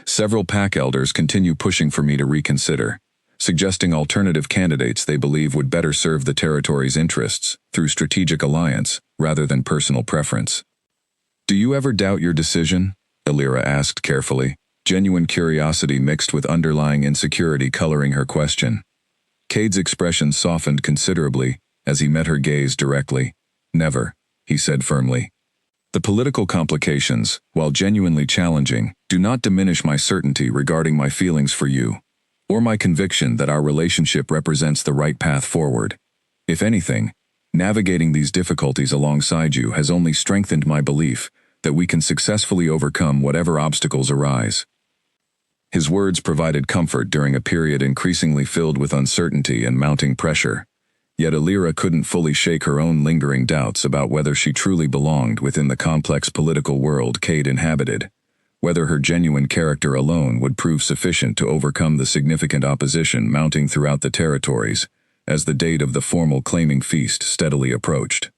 "Several pack elders continue pushing for me to reconsider, suggesting alternative candidates they believe would better serve the territory's interests through strategic alliance rather than personal preference." "Do you ever doubt your decision?" Alira asked carefully, genuine curiosity mixed with underlying insecurity coloring her question. Cade's expression softened considerably as he met her gaze directly. "Never," he said firmly. "The political complications, while genuinely challenging, do not diminish my certainty regarding my feelings for you, or my conviction that our relationship represents the right path forward. If anything, navigating these difficulties alongside you has only strengthened my belief that we can successfully overcome whatever obstacles arise." His words provided comfort during a period increasingly filled with uncertainty and mounting pressure. Yet Alira couldn't fully shake her own lingering doubts about whether she truly belonged within the complex political world Cade inhabited, whether her genuine character alone would prove sufficient to overcome the significant opposition mounting throughout the territories as the date of the formal claiming feast steadily approached.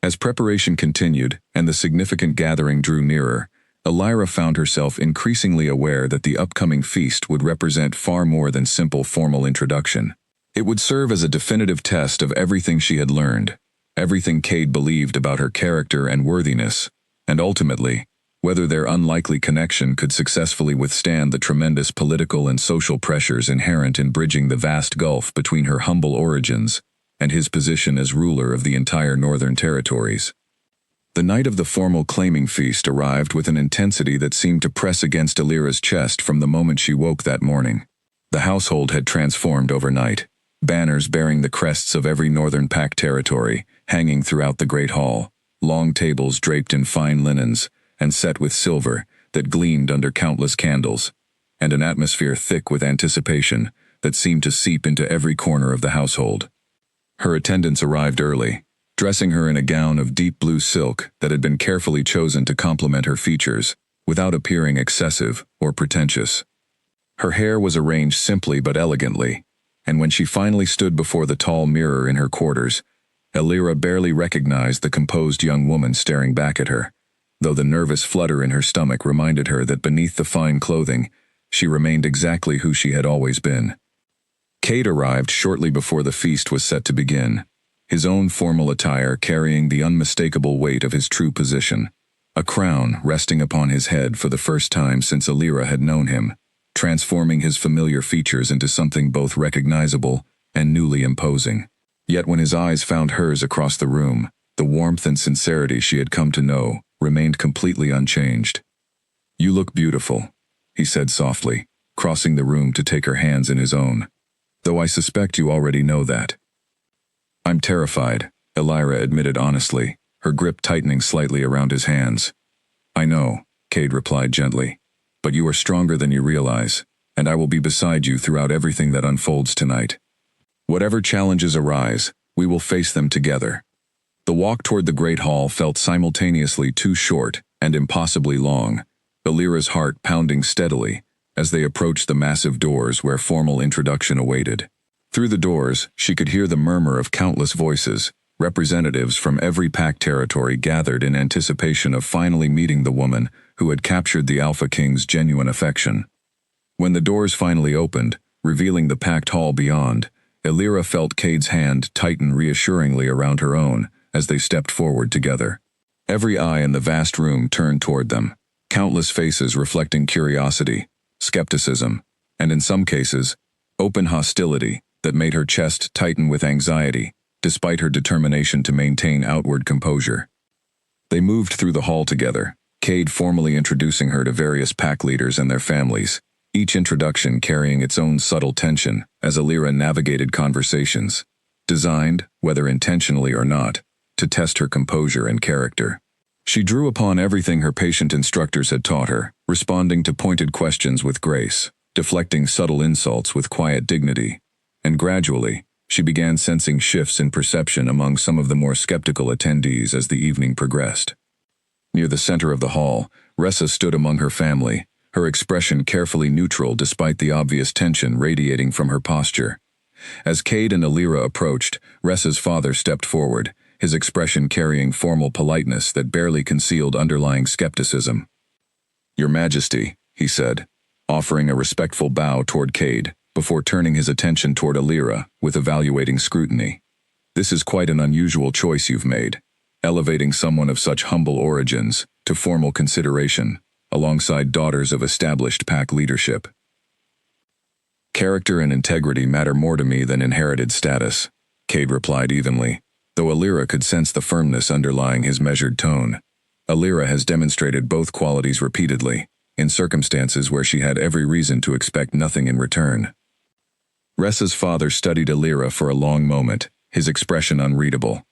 As preparation continued and the significant gathering drew nearer, Alira found herself increasingly aware that the upcoming feast would represent far more than simple formal introduction. It would serve as a definitive test of everything she had learned, everything Cade believed about her character and worthiness, and ultimately, whether their unlikely connection could successfully withstand the tremendous political and social pressures inherent in bridging the vast gulf between her humble origins and his position as ruler of the entire Northern Territories. The night of the formal claiming feast arrived with an intensity that seemed to press against Alira's chest from the moment she woke that morning. The household had transformed overnight, banners bearing the crests of every Northern Pack territory hanging throughout the Great Hall, long tables draped in fine linens and set with silver that gleamed under countless candles, and an atmosphere thick with anticipation that seemed to seep into every corner of the household. Her attendants arrived early, dressing her in a gown of deep blue silk that had been carefully chosen to complement her features, without appearing excessive or pretentious. Her hair was arranged simply but elegantly, and when she finally stood before the tall mirror in her quarters, Alira barely recognized the composed young woman staring back at her, though the nervous flutter in her stomach reminded her that beneath the fine clothing, she remained exactly who she had always been. Cade arrived shortly before the feast was set to begin, his own formal attire carrying the unmistakable weight of his true position, a crown resting upon his head for the first time since Alira had known him, transforming his familiar features into something both recognizable and newly imposing. Yet when his eyes found hers across the room, the warmth and sincerity she had come to know remained completely unchanged. "You look beautiful," he said softly, crossing the room to take her hands in his own. "Though I suspect you already know that." "I'm terrified," Alira admitted honestly, her grip tightening slightly around his hands. "I know," Cade replied gently, "but you are stronger than you realize, and I will be beside you throughout everything that unfolds tonight. Whatever challenges arise, we will face them together." The walk toward the Great Hall felt simultaneously too short and impossibly long, Alira's heart pounding steadily as they approached the massive doors where formal introduction awaited. Through the doors, she could hear the murmur of countless voices, representatives from every pack territory gathered in anticipation of finally meeting the woman who had captured the Alpha King's genuine affection. When the doors finally opened, revealing the packed hall beyond, Alira felt Cade's hand tighten reassuringly around her own as they stepped forward together. Every eye in the vast room turned toward them, countless faces reflecting curiosity, skepticism, and in some cases, open hostility that made her chest tighten with anxiety, despite her determination to maintain outward composure. They moved through the hall together, Cade formally introducing her to various pack leaders and their families, each introduction carrying its own subtle tension as Alira navigated conversations, designed, whether intentionally or not, to test her composure and character. She drew upon everything her patient instructors had taught her, responding to pointed questions with grace, deflecting subtle insults with quiet dignity, and gradually, she began sensing shifts in perception among some of the more skeptical attendees as the evening progressed. Near the center of the hall, Ressa stood among her family, her expression carefully neutral despite the obvious tension radiating from her posture. As Cade and Alira approached, Ressa's father stepped forward, his expression carrying formal politeness that barely concealed underlying skepticism. "Your Majesty," he said, offering a respectful bow toward Cade, before turning his attention toward Alira with evaluating scrutiny. "This is quite an unusual choice you've made, elevating someone of such humble origins to formal consideration, alongside daughters of established pack leadership. Character and integrity matter more to me than inherited status," Cade replied evenly, though Alira could sense the firmness underlying his measured tone. Alira has demonstrated both qualities repeatedly, in circumstances where she had every reason to expect nothing in return. Ressa's father studied Alira for a long moment, his expression unreadable.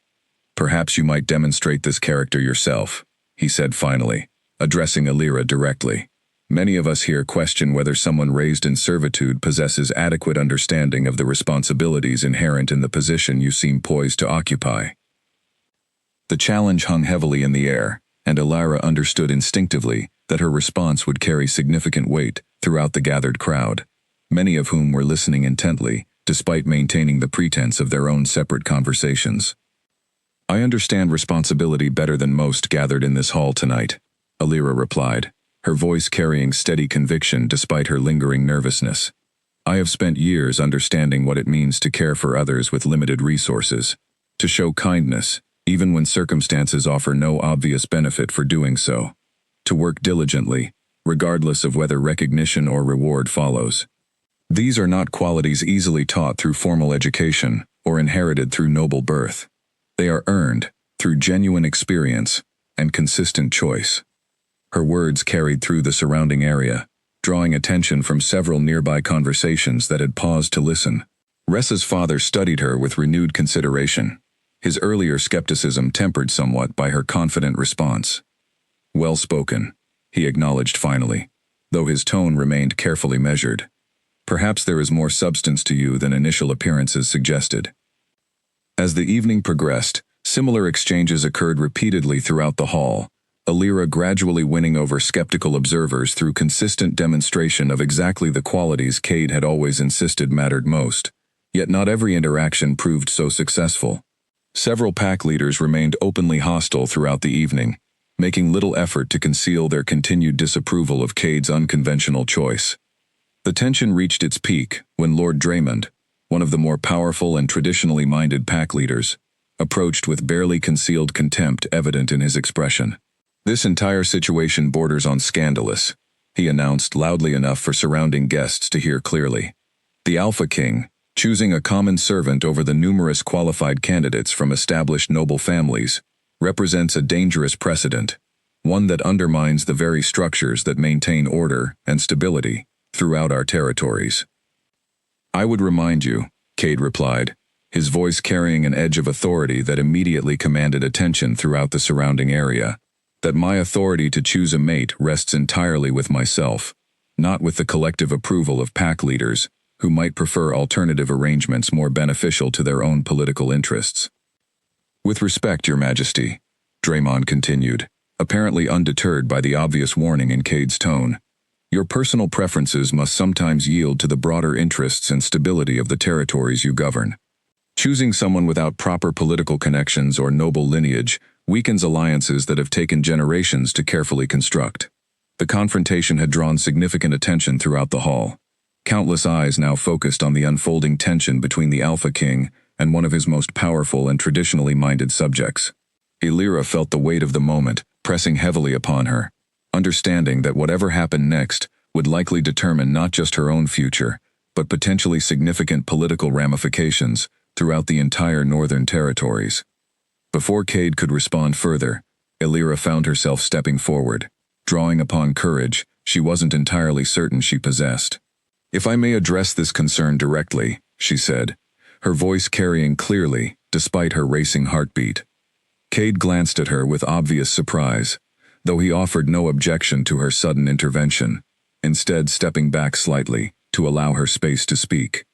"Perhaps you might demonstrate this character yourself," he said finally, addressing Alira directly. "Many of us here question whether someone raised in servitude possesses adequate understanding of the responsibilities inherent in the position you seem poised to occupy." The challenge hung heavily in the air, and Alira understood instinctively that her response would carry significant weight throughout the gathered crowd, many of whom were listening intently, despite maintaining the pretense of their own separate conversations. "I understand responsibility better than most gathered in this hall tonight," Alira replied, her voice carrying steady conviction despite her lingering nervousness. "I have spent years understanding what it means to care for others with limited resources, to show kindness, even when circumstances offer no obvious benefit for doing so, to work diligently, regardless of whether recognition or reward follows. These are not qualities easily taught through formal education or inherited through noble birth. They are earned through genuine experience and consistent choice." Her words carried through the surrounding area, drawing attention from several nearby conversations that had paused to listen. Ressa's father studied her with renewed consideration, his earlier skepticism tempered somewhat by her confident response. "Well spoken," he acknowledged finally, though his tone remained carefully measured. "Perhaps there is more substance to you than initial appearances suggested." As the evening progressed, similar exchanges occurred repeatedly throughout the hall, Alira gradually winning over skeptical observers through consistent demonstration of exactly the qualities Cade had always insisted mattered most. Yet not every interaction proved so successful. Several pack leaders remained openly hostile throughout the evening, making little effort to conceal their continued disapproval of Cade's unconventional choice. The tension reached its peak when Lord Draymond, one of the more powerful and traditionally minded pack leaders, approached with barely concealed contempt evident in his expression. "This entire situation borders on scandalous," he announced loudly enough for surrounding guests to hear clearly. "The Alpha King, choosing a common servant over the numerous qualified candidates from established noble families, represents a dangerous precedent, one that undermines the very structures that maintain order and stability throughout our territories." "I would remind you," Cade replied, his voice carrying an edge of authority that immediately commanded attention throughout the surrounding area, "that my authority to choose a mate rests entirely with myself, not with the collective approval of pack leaders who might prefer alternative arrangements more beneficial to their own political interests." "With respect, Your Majesty," Draymond continued, apparently undeterred by the obvious warning in Cade's tone, "your personal preferences must sometimes yield to the broader interests and stability of the territories you govern. Choosing someone without proper political connections or noble lineage weakens alliances that have taken generations to carefully construct." The confrontation had drawn significant attention throughout the hall. Countless eyes now focused on the unfolding tension between the Alpha King and one of his most powerful and traditionally minded subjects. Alira felt the weight of the moment pressing heavily upon her, understanding that whatever happened next would likely determine not just her own future, but potentially significant political ramifications throughout the entire Northern Territories. Before Cade could respond further, Alira found herself stepping forward, drawing upon courage she wasn't entirely certain she possessed. "If I may address this concern directly," she said, her voice carrying clearly, despite her racing heartbeat. Cade glanced at her with obvious surprise, though he offered no objection to her sudden intervention, instead stepping back slightly to allow her space to speak.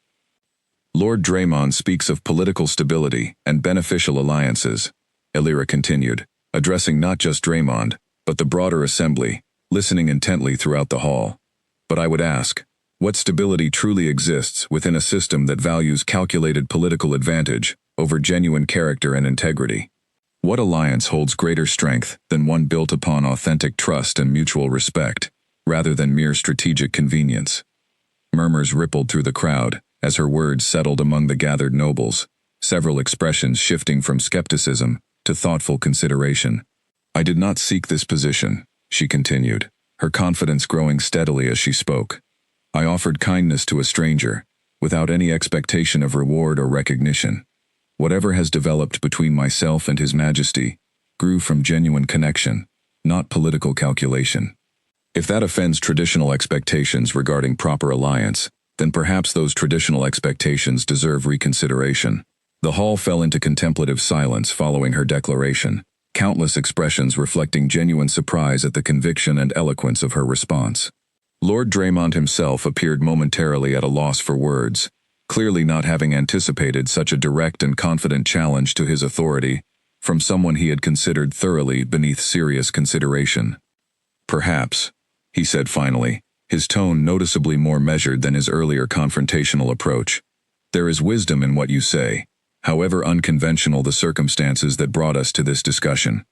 "Lord Draymond speaks of political stability and beneficial alliances," Elira continued, addressing not just Draymond, but the broader assembly, listening intently throughout the hall. "But I would ask, what stability truly exists within a system that values calculated political advantage over genuine character and integrity? What alliance holds greater strength than one built upon authentic trust and mutual respect, rather than mere strategic convenience?" Murmurs rippled through the crowd as her words settled among the gathered nobles, several expressions shifting from skepticism to thoughtful consideration. "I did not seek this position," she continued, her confidence growing steadily as she spoke. "I offered kindness to a stranger, without any expectation of reward or recognition. Whatever has developed between myself and His Majesty grew from genuine connection, not political calculation. If that offends traditional expectations regarding proper alliance, then perhaps those traditional expectations deserve reconsideration." The hall fell into contemplative silence following her declaration, countless expressions reflecting genuine surprise at the conviction and eloquence of her response. Lord Draymond himself appeared momentarily at a loss for words, clearly not having anticipated such a direct and confident challenge to his authority from someone he had considered thoroughly beneath serious consideration. "Perhaps," he said finally, his tone noticeably more measured than his earlier confrontational approach, "there is wisdom in what you say, however unconventional the circumstances that brought us to this discussion."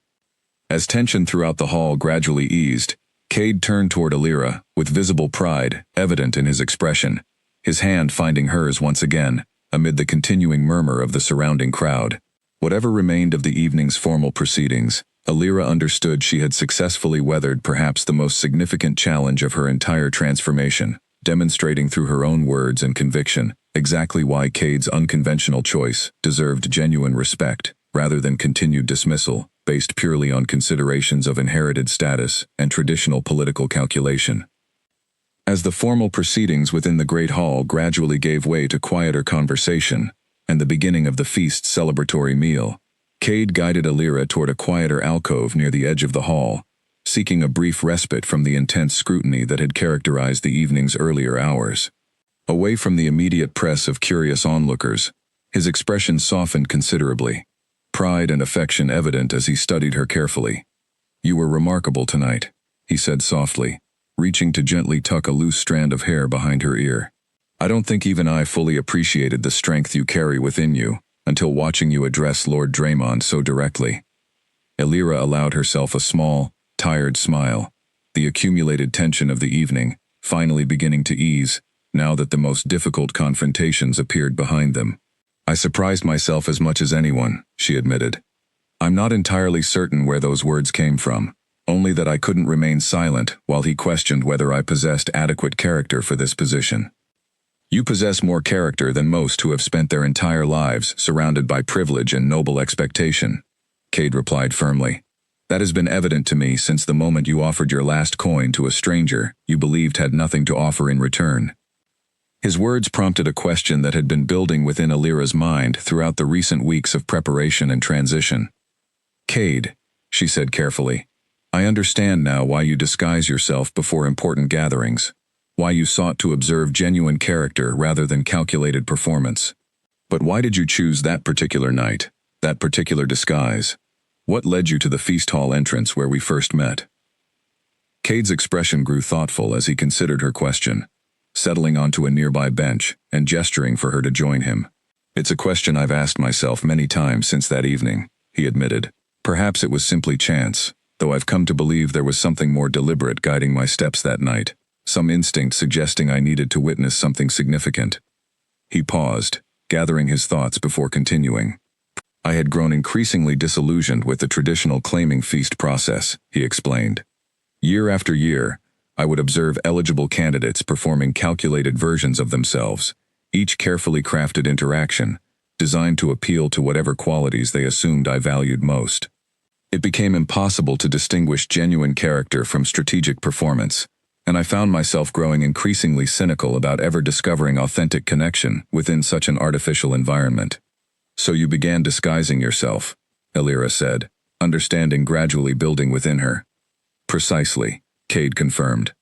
As tension throughout the hall gradually eased, Cade turned toward Elira, with visible pride evident in his expression, his hand finding hers once again, amid the continuing murmur of the surrounding crowd. Whatever remained of the evening's formal proceedings, Elira understood she had successfully weathered perhaps the most significant challenge of her entire transformation, demonstrating through her own words and conviction exactly why Cade's unconventional choice deserved genuine respect, rather than continued dismissal, based purely on considerations of inherited status and traditional political calculation. As the formal proceedings within the Great Hall gradually gave way to quieter conversation, and the beginning of the feast's celebratory meal, Cade guided Elira toward a quieter alcove near the edge of the hall, seeking a brief respite from the intense scrutiny that had characterized the evening's earlier hours. Away from the immediate press of curious onlookers, his expression softened considerably, pride and affection evident as he studied her carefully. "You were remarkable tonight," he said softly, reaching to gently tuck a loose strand of hair behind her ear. "I don't think even I fully appreciated the strength you carry within you until watching you address Lord Draymond so directly." Elira allowed herself a small, tired smile, the accumulated tension of the evening finally beginning to ease now that the most difficult confrontations appeared behind them. "I surprised myself as much as anyone," she admitted. "I'm not entirely certain where those words came from, only that I couldn't remain silent while he questioned whether I possessed adequate character for this position." "You possess more character than most who have spent their entire lives surrounded by privilege and noble expectation," Cade replied firmly. "That has been evident to me since the moment you offered your last coin to a stranger you believed had nothing to offer in return." His words prompted a question that had been building within Elira's mind throughout the recent weeks of preparation and transition. "Cade," she said carefully, "I understand now why you disguise yourself before important gatherings, why you sought to observe genuine character rather than calculated performance. But why did you choose that particular night, that particular disguise? What led you to the feast hall entrance where we first met?" Cade's expression grew thoughtful as he considered her question, settling onto a nearby bench and gesturing for her to join him. "It's a question I've asked myself many times since that evening," he admitted. "Perhaps it was simply chance, though I've come to believe there was something more deliberate guiding my steps that night, some instinct suggesting I needed to witness something significant." He paused, gathering his thoughts before continuing. "I had grown increasingly disillusioned with the traditional claiming feast process," he explained. "Year after year, I would observe eligible candidates performing calculated versions of themselves, each carefully crafted interaction, designed to appeal to whatever qualities they assumed I valued most. It became impossible to distinguish genuine character from strategic performance, and I found myself growing increasingly cynical about ever discovering authentic connection within such an artificial environment. "So you began disguising yourself," Illyra said, understanding gradually building within her. "Precisely," Cade confirmed.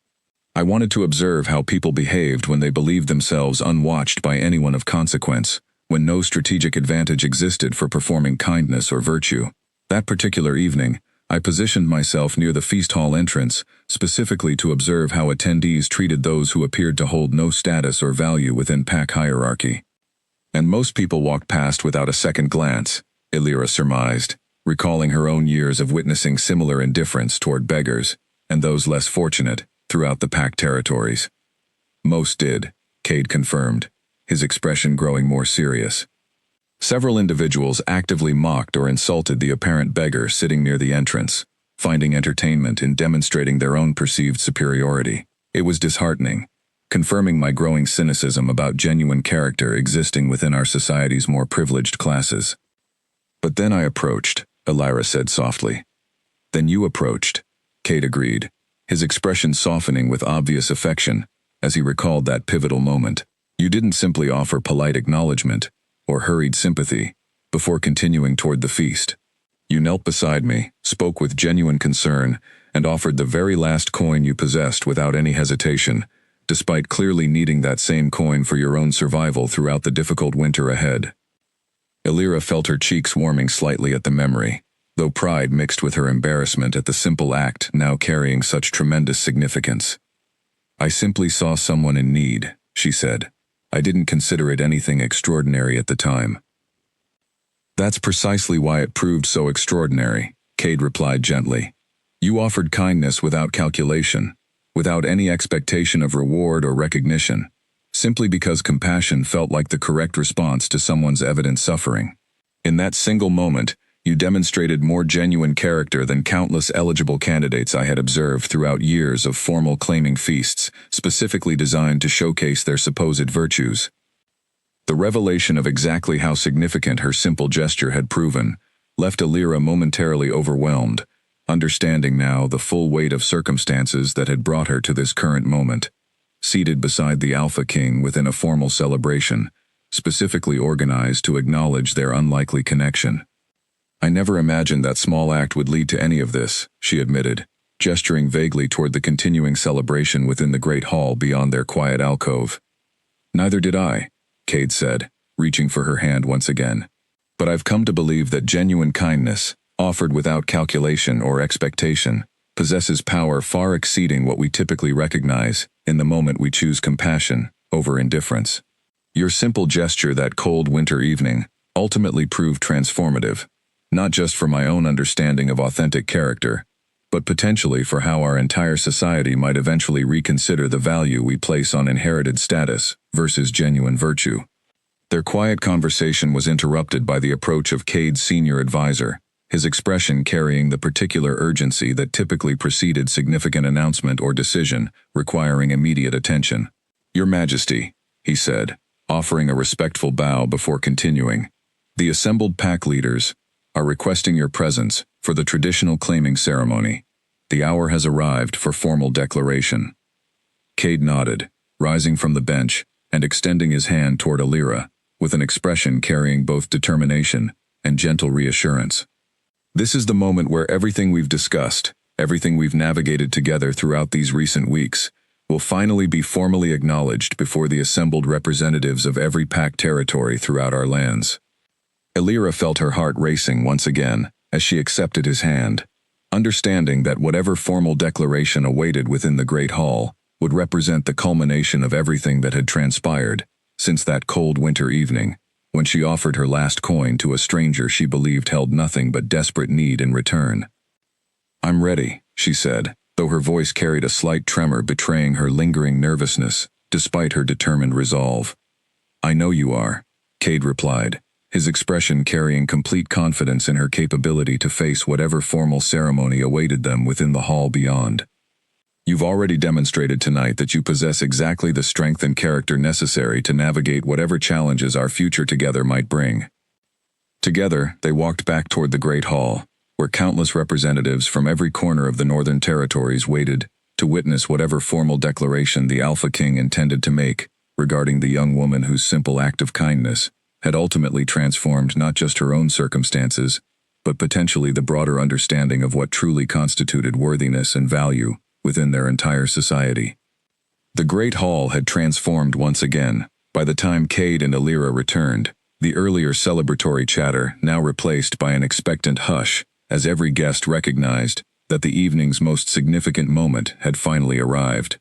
"I wanted to observe how people behaved when they believed themselves unwatched by anyone of consequence, when no strategic advantage existed for performing kindness or virtue. That particular evening, I positioned myself near the feast hall entrance, specifically to observe how attendees treated those who appeared to hold no status or value within pack hierarchy. And most people walked past without a second glance," Illyra surmised, recalling her own years of witnessing similar indifference toward beggars, and those less fortunate, throughout the pack territories. "Most did," Cade confirmed, his expression growing more serious. Several individuals actively mocked or insulted the apparent beggar sitting near the entrance, finding entertainment in demonstrating their own perceived superiority. It was disheartening, confirming my growing cynicism about genuine character existing within our society's more privileged classes. "But then I approached," Illyra said softly. "Then you approached," Cade agreed, his expression softening with obvious affection as he recalled that pivotal moment. "You didn't simply offer polite acknowledgement or hurried sympathy before continuing toward the feast. You knelt beside me, spoke with genuine concern, and offered the very last coin you possessed without any hesitation, despite clearly needing that same coin for your own survival throughout the difficult winter ahead." Illyra felt her cheeks warming slightly at the memory, though pride mixed with her embarrassment at the simple act now carrying such tremendous significance. "I simply saw someone in need," she said. "I didn't consider it anything extraordinary at the time." "That's precisely why it proved so extraordinary," Cade replied gently. "You offered kindness without calculation, without any expectation of reward or recognition, simply because compassion felt like the correct response to someone's evident suffering. In that single moment, you demonstrated more genuine character than countless eligible candidates I had observed throughout years of formal claiming feasts, specifically designed to showcase their supposed virtues." The revelation of exactly how significant her simple gesture had proven left Illyra momentarily overwhelmed, understanding now the full weight of circumstances that had brought her to this current moment, seated beside the Alpha King within a formal celebration, specifically organized to acknowledge their unlikely connection. "I never imagined that small act would lead to any of this," she admitted, gesturing vaguely toward the continuing celebration within the great hall beyond their quiet alcove. "Neither did I," Cade said, reaching for her hand once again. "But I've come to believe that genuine kindness, offered without calculation or expectation, possesses power far exceeding what we typically recognize in the moment we choose compassion over indifference. Your simple gesture that cold winter evening ultimately proved transformative, not just for my own understanding of authentic character, but potentially for how our entire society might eventually reconsider the value we place on inherited status versus genuine virtue." Their quiet conversation was interrupted by the approach of Cade's senior advisor, his expression carrying the particular urgency that typically preceded significant announcement or decision requiring immediate attention. "Your Majesty," he said, offering a respectful bow before continuing, "the assembled pack leaders are requesting your presence for the traditional claiming ceremony. The hour has arrived for formal declaration." Cade nodded, rising from the bench and extending his hand toward Illyra, with an expression carrying both determination and gentle reassurance. "This is the moment where everything we've discussed, everything we've navigated together throughout these recent weeks, will finally be formally acknowledged before the assembled representatives of every pack territory throughout our lands." Illyra felt her heart racing once again as she accepted his hand, understanding that whatever formal declaration awaited within the Great Hall would represent the culmination of everything that had transpired since that cold winter evening, when she offered her last coin to a stranger she believed held nothing but desperate need in return. "I'm ready," she said, though her voice carried a slight tremor betraying her lingering nervousness, despite her determined resolve. "I know you are," Cade replied, his expression carrying complete confidence in her capability to face whatever formal ceremony awaited them within the hall beyond. "You've already demonstrated tonight that you possess exactly the strength and character necessary to navigate whatever challenges our future together might bring." Together, they walked back toward the Great Hall, where countless representatives from every corner of the Northern Territories waited to witness whatever formal declaration the Alpha King intended to make regarding the young woman whose simple act of kindness had ultimately transformed not just her own circumstances, but potentially the broader understanding of what truly constituted worthiness and value within their entire society. The Great Hall had transformed once again. By the time Cade and Alira returned, the earlier celebratory chatter now replaced by an expectant hush, as every guest recognized that the evening's most significant moment had finally arrived.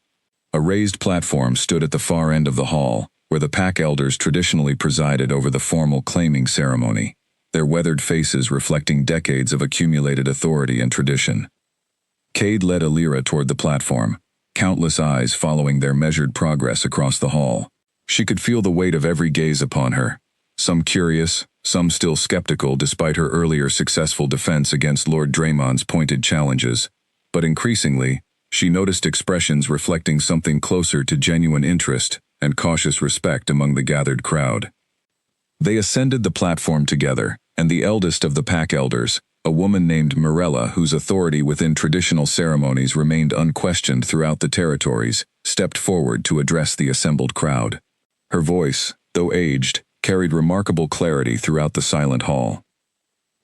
A raised platform stood at the far end of the hall, where the pack elders traditionally presided over the formal claiming ceremony, their weathered faces reflecting decades of accumulated authority and tradition. Cade led Alira toward the platform, countless eyes following their measured progress across the hall. She could feel the weight of every gaze upon her, some curious, some still skeptical despite her earlier successful defense against Lord Draymond's pointed challenges, but increasingly, she noticed expressions reflecting something closer to genuine interest and cautious respect among the gathered crowd. They ascended the platform together, and the eldest of the pack elders, a woman named Mirella whose authority within traditional ceremonies remained unquestioned throughout the territories, stepped forward to address the assembled crowd. Her voice, though aged, carried remarkable clarity throughout the silent hall.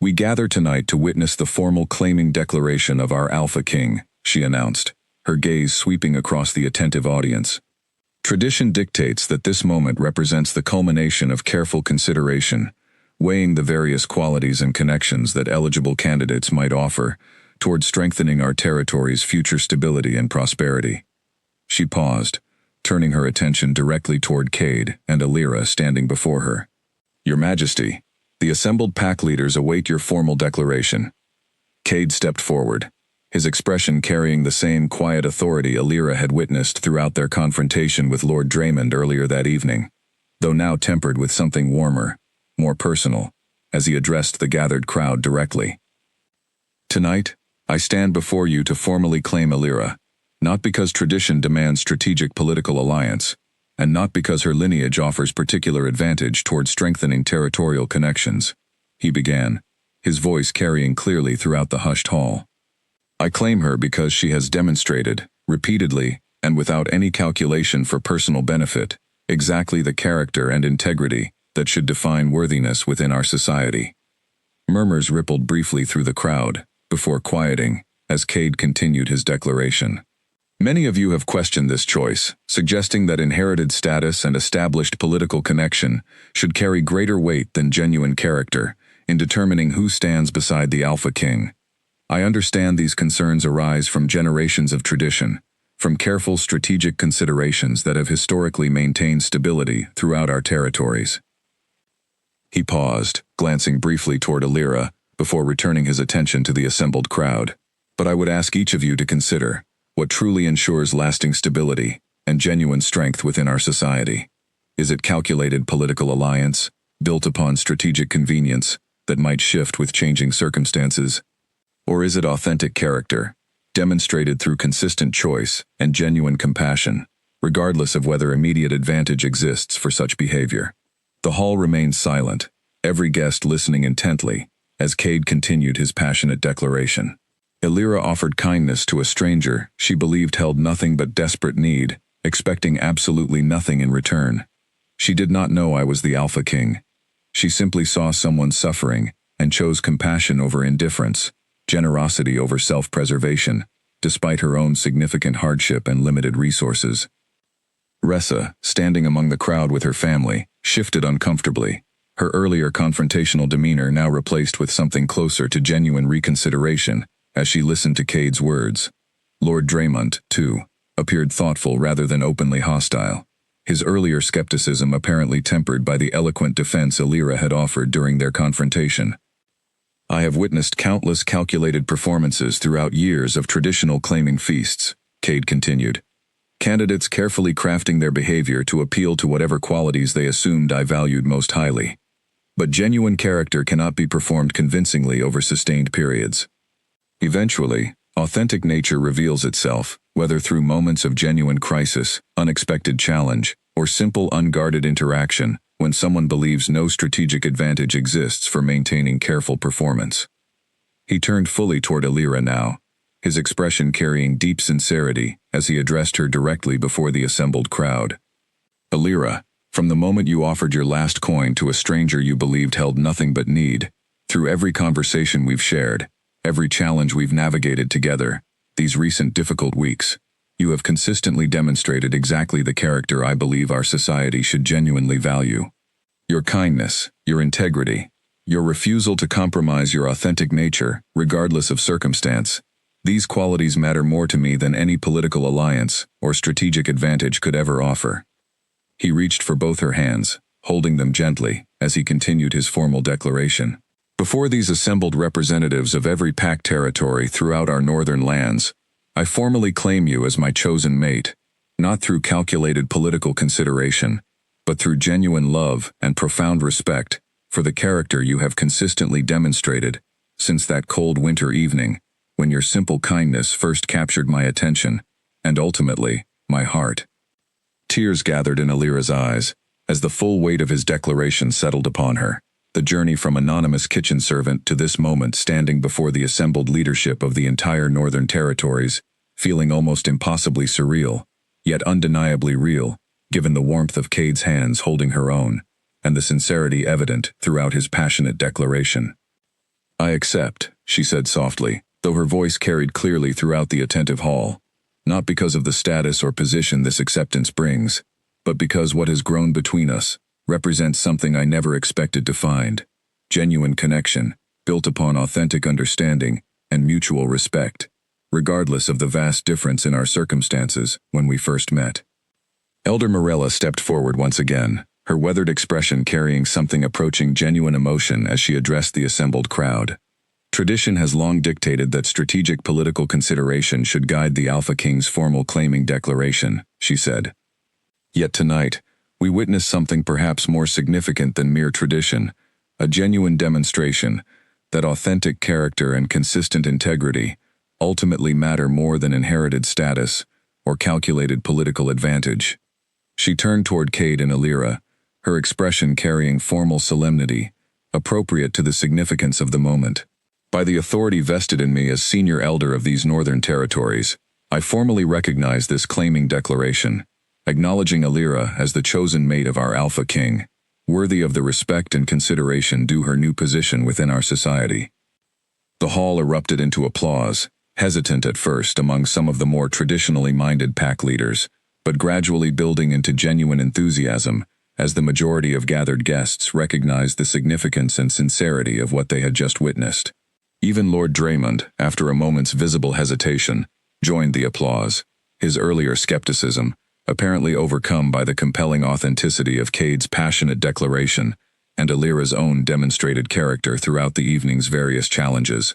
"We gather tonight to witness the formal claiming declaration of our Alpha King," she announced, her gaze sweeping across the attentive audience. "Tradition dictates that this moment represents the culmination of careful consideration, weighing the various qualities and connections that eligible candidates might offer toward strengthening our territory's future stability and prosperity." She paused, turning her attention directly toward Cade and Alira standing before her. "Your Majesty, the assembled pack leaders await your formal declaration." Cade stepped forward, his expression carrying the same quiet authority Alira had witnessed throughout their confrontation with Lord Draymond earlier that evening, though now tempered with something warmer, more personal, as he addressed the gathered crowd directly. "Tonight, I stand before you to formally claim Alira, not because tradition demands strategic political alliance, and not because her lineage offers particular advantage toward strengthening territorial connections," he began, his voice carrying clearly throughout the hushed hall. "I claim her because she has demonstrated, repeatedly, and without any calculation for personal benefit, exactly the character and integrity that should define worthiness within our society." Murmurs rippled briefly through the crowd, before quieting, as Cade continued his declaration. "Many of you have questioned this choice, suggesting that inherited status and established political connection should carry greater weight than genuine character in determining who stands beside the Alpha King. I understand these concerns arise from generations of tradition, from careful strategic considerations that have historically maintained stability throughout our territories." He paused, glancing briefly toward Alira, before returning his attention to the assembled crowd. "But I would ask each of you to consider what truly ensures lasting stability and genuine strength within our society. Is it calculated political alliance, built upon strategic convenience that might shift with changing circumstances? Or is it authentic character, demonstrated through consistent choice and genuine compassion, regardless of whether immediate advantage exists for such behavior?" The hall remained silent, every guest listening intently, as Cade continued his passionate declaration. Alira offered kindness to a stranger she believed held nothing but desperate need, expecting absolutely nothing in return. "She did not know I was the Alpha King. She simply saw someone suffering and chose compassion over indifference, generosity over self-preservation, despite her own significant hardship and limited resources." Ressa, standing among the crowd with her family, shifted uncomfortably, her earlier confrontational demeanor now replaced with something closer to genuine reconsideration as she listened to Cade's words. Lord Draymond, too, appeared thoughtful rather than openly hostile, his earlier skepticism apparently tempered by the eloquent defense Alira had offered during their confrontation. "I have witnessed countless calculated performances throughout years of traditional claiming feasts," Cade continued, "candidates carefully crafting their behavior to appeal to whatever qualities they assumed I valued most highly. But genuine character cannot be performed convincingly over sustained periods. Eventually, authentic nature reveals itself, whether through moments of genuine crisis, unexpected challenge, or simple unguarded interaction, when someone believes no strategic advantage exists for maintaining careful performance." He turned fully toward Alira now, his expression carrying deep sincerity as he addressed her directly before the assembled crowd. "Alira, from the moment you offered your last coin to a stranger you believed held nothing but need, through every conversation we've shared, every challenge we've navigated together, these recent difficult weeks, you have consistently demonstrated exactly the character I believe our society should genuinely value. Your kindness, your integrity, your refusal to compromise your authentic nature, regardless of circumstance. These qualities matter more to me than any political alliance or strategic advantage could ever offer." He reached for both her hands, holding them gently, as he continued his formal declaration. "Before these assembled representatives of every pack territory throughout our northern lands, I formally claim you as my chosen mate, not through calculated political consideration, but through genuine love and profound respect for the character you have consistently demonstrated since that cold winter evening when your simple kindness first captured my attention and ultimately my heart." Tears gathered in Alira's eyes as the full weight of his declaration settled upon her. The journey from anonymous kitchen servant to this moment standing before the assembled leadership of the entire Northern Territories, feeling almost impossibly surreal, yet undeniably real, given the warmth of Cade's hands holding her own, and the sincerity evident throughout his passionate declaration. "I accept," she said softly, though her voice carried clearly throughout the attentive hall, "not because of the status or position this acceptance brings, but because what has grown between us represents something I never expected to find: genuine connection, built upon authentic understanding and mutual respect, regardless of the vast difference in our circumstances when we first met." Elder Morella stepped forward once again, her weathered expression carrying something approaching genuine emotion as she addressed the assembled crowd. "Tradition has long dictated that strategic political consideration should guide the Alpha King's formal claiming declaration," she said. "Yet tonight, we witness something perhaps more significant than mere tradition, a genuine demonstration that authentic character and consistent integrity ultimately matter more than inherited status or calculated political advantage." She turned toward Cade and Alira, her expression carrying formal solemnity, appropriate to the significance of the moment. "By the authority vested in me as senior elder of these northern territories, I formally recognize this claiming declaration, acknowledging Alira as the chosen mate of our Alpha King, worthy of the respect and consideration due her new position within our society." The hall erupted into applause, hesitant at first among some of the more traditionally minded pack leaders, but gradually building into genuine enthusiasm as the majority of gathered guests recognized the significance and sincerity of what they had just witnessed. Even Lord Draymond, after a moment's visible hesitation, joined the applause, his earlier skepticism apparently overcome by the compelling authenticity of Cade's passionate declaration and Alira's own demonstrated character throughout the evening's various challenges.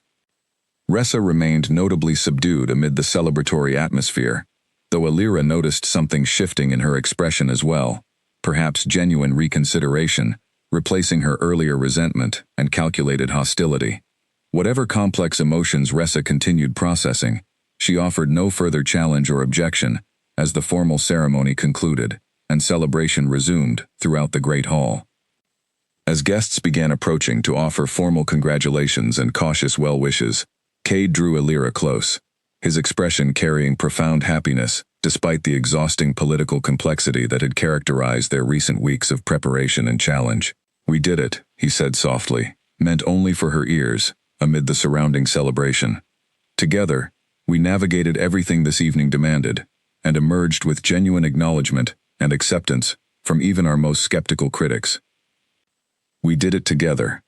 Ressa remained notably subdued amid the celebratory atmosphere, though Alira noticed something shifting in her expression as well, perhaps genuine reconsideration, replacing her earlier resentment and calculated hostility. Whatever complex emotions Ressa continued processing, she offered no further challenge or objection as the formal ceremony concluded and celebration resumed throughout the Great Hall. As guests began approaching to offer formal congratulations and cautious well wishes, Cade drew Alira close, his expression carrying profound happiness despite the exhausting political complexity that had characterized their recent weeks of preparation and challenge. "We did it," he said softly, meant only for her ears, amid the surrounding celebration. "Together, we navigated everything this evening demanded, and emerged with genuine acknowledgement and acceptance from even our most skeptical critics." "We did it together,"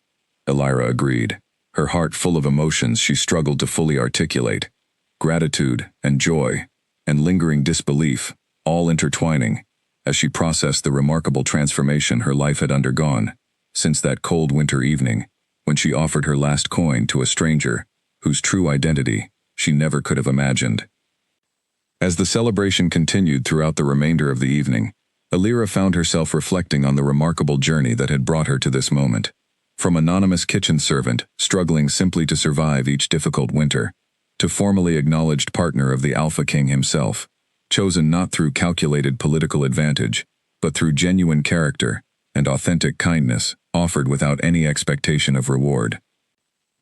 Alira agreed, her heart full of emotions she struggled to fully articulate, gratitude and joy, and lingering disbelief, all intertwining, as she processed the remarkable transformation her life had undergone since that cold winter evening when she offered her last coin to a stranger whose true identity she never could have imagined. As the celebration continued throughout the remainder of the evening, Alira found herself reflecting on the remarkable journey that had brought her to this moment. From anonymous kitchen servant, struggling simply to survive each difficult winter, to formally acknowledged partner of the Alpha King himself, chosen not through calculated political advantage, but through genuine character and authentic kindness offered without any expectation of reward.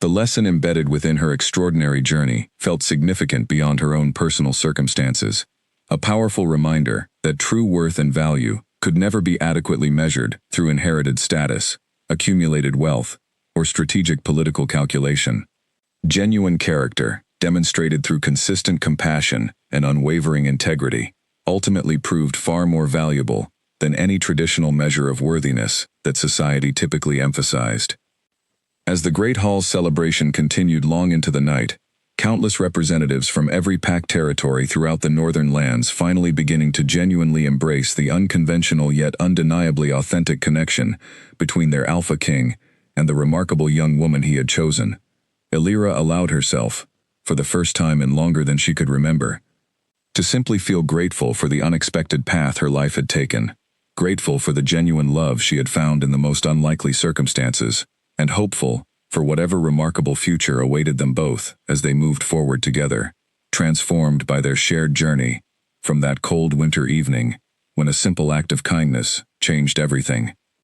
The lesson embedded within her extraordinary journey felt significant beyond her own personal circumstances, a powerful reminder that true worth and value could never be adequately measured through inherited status, accumulated wealth, or strategic political calculation. Genuine character, demonstrated through consistent compassion and unwavering integrity, ultimately proved far more valuable than any traditional measure of worthiness that society typically emphasized. As the Great Hall's celebration continued long into the night, countless representatives from every packed territory throughout the northern lands finally beginning to genuinely embrace the unconventional yet undeniably authentic connection between their alpha king and the remarkable young woman he had chosen. Illyra allowed herself, for the first time in longer than she could remember, to simply feel grateful for the unexpected path her life had taken, grateful for the genuine love she had found in the most unlikely circumstances, and hopeful for whatever remarkable future awaited them both as they moved forward together, transformed by their shared journey from that cold winter evening when a simple act of kindness changed everything.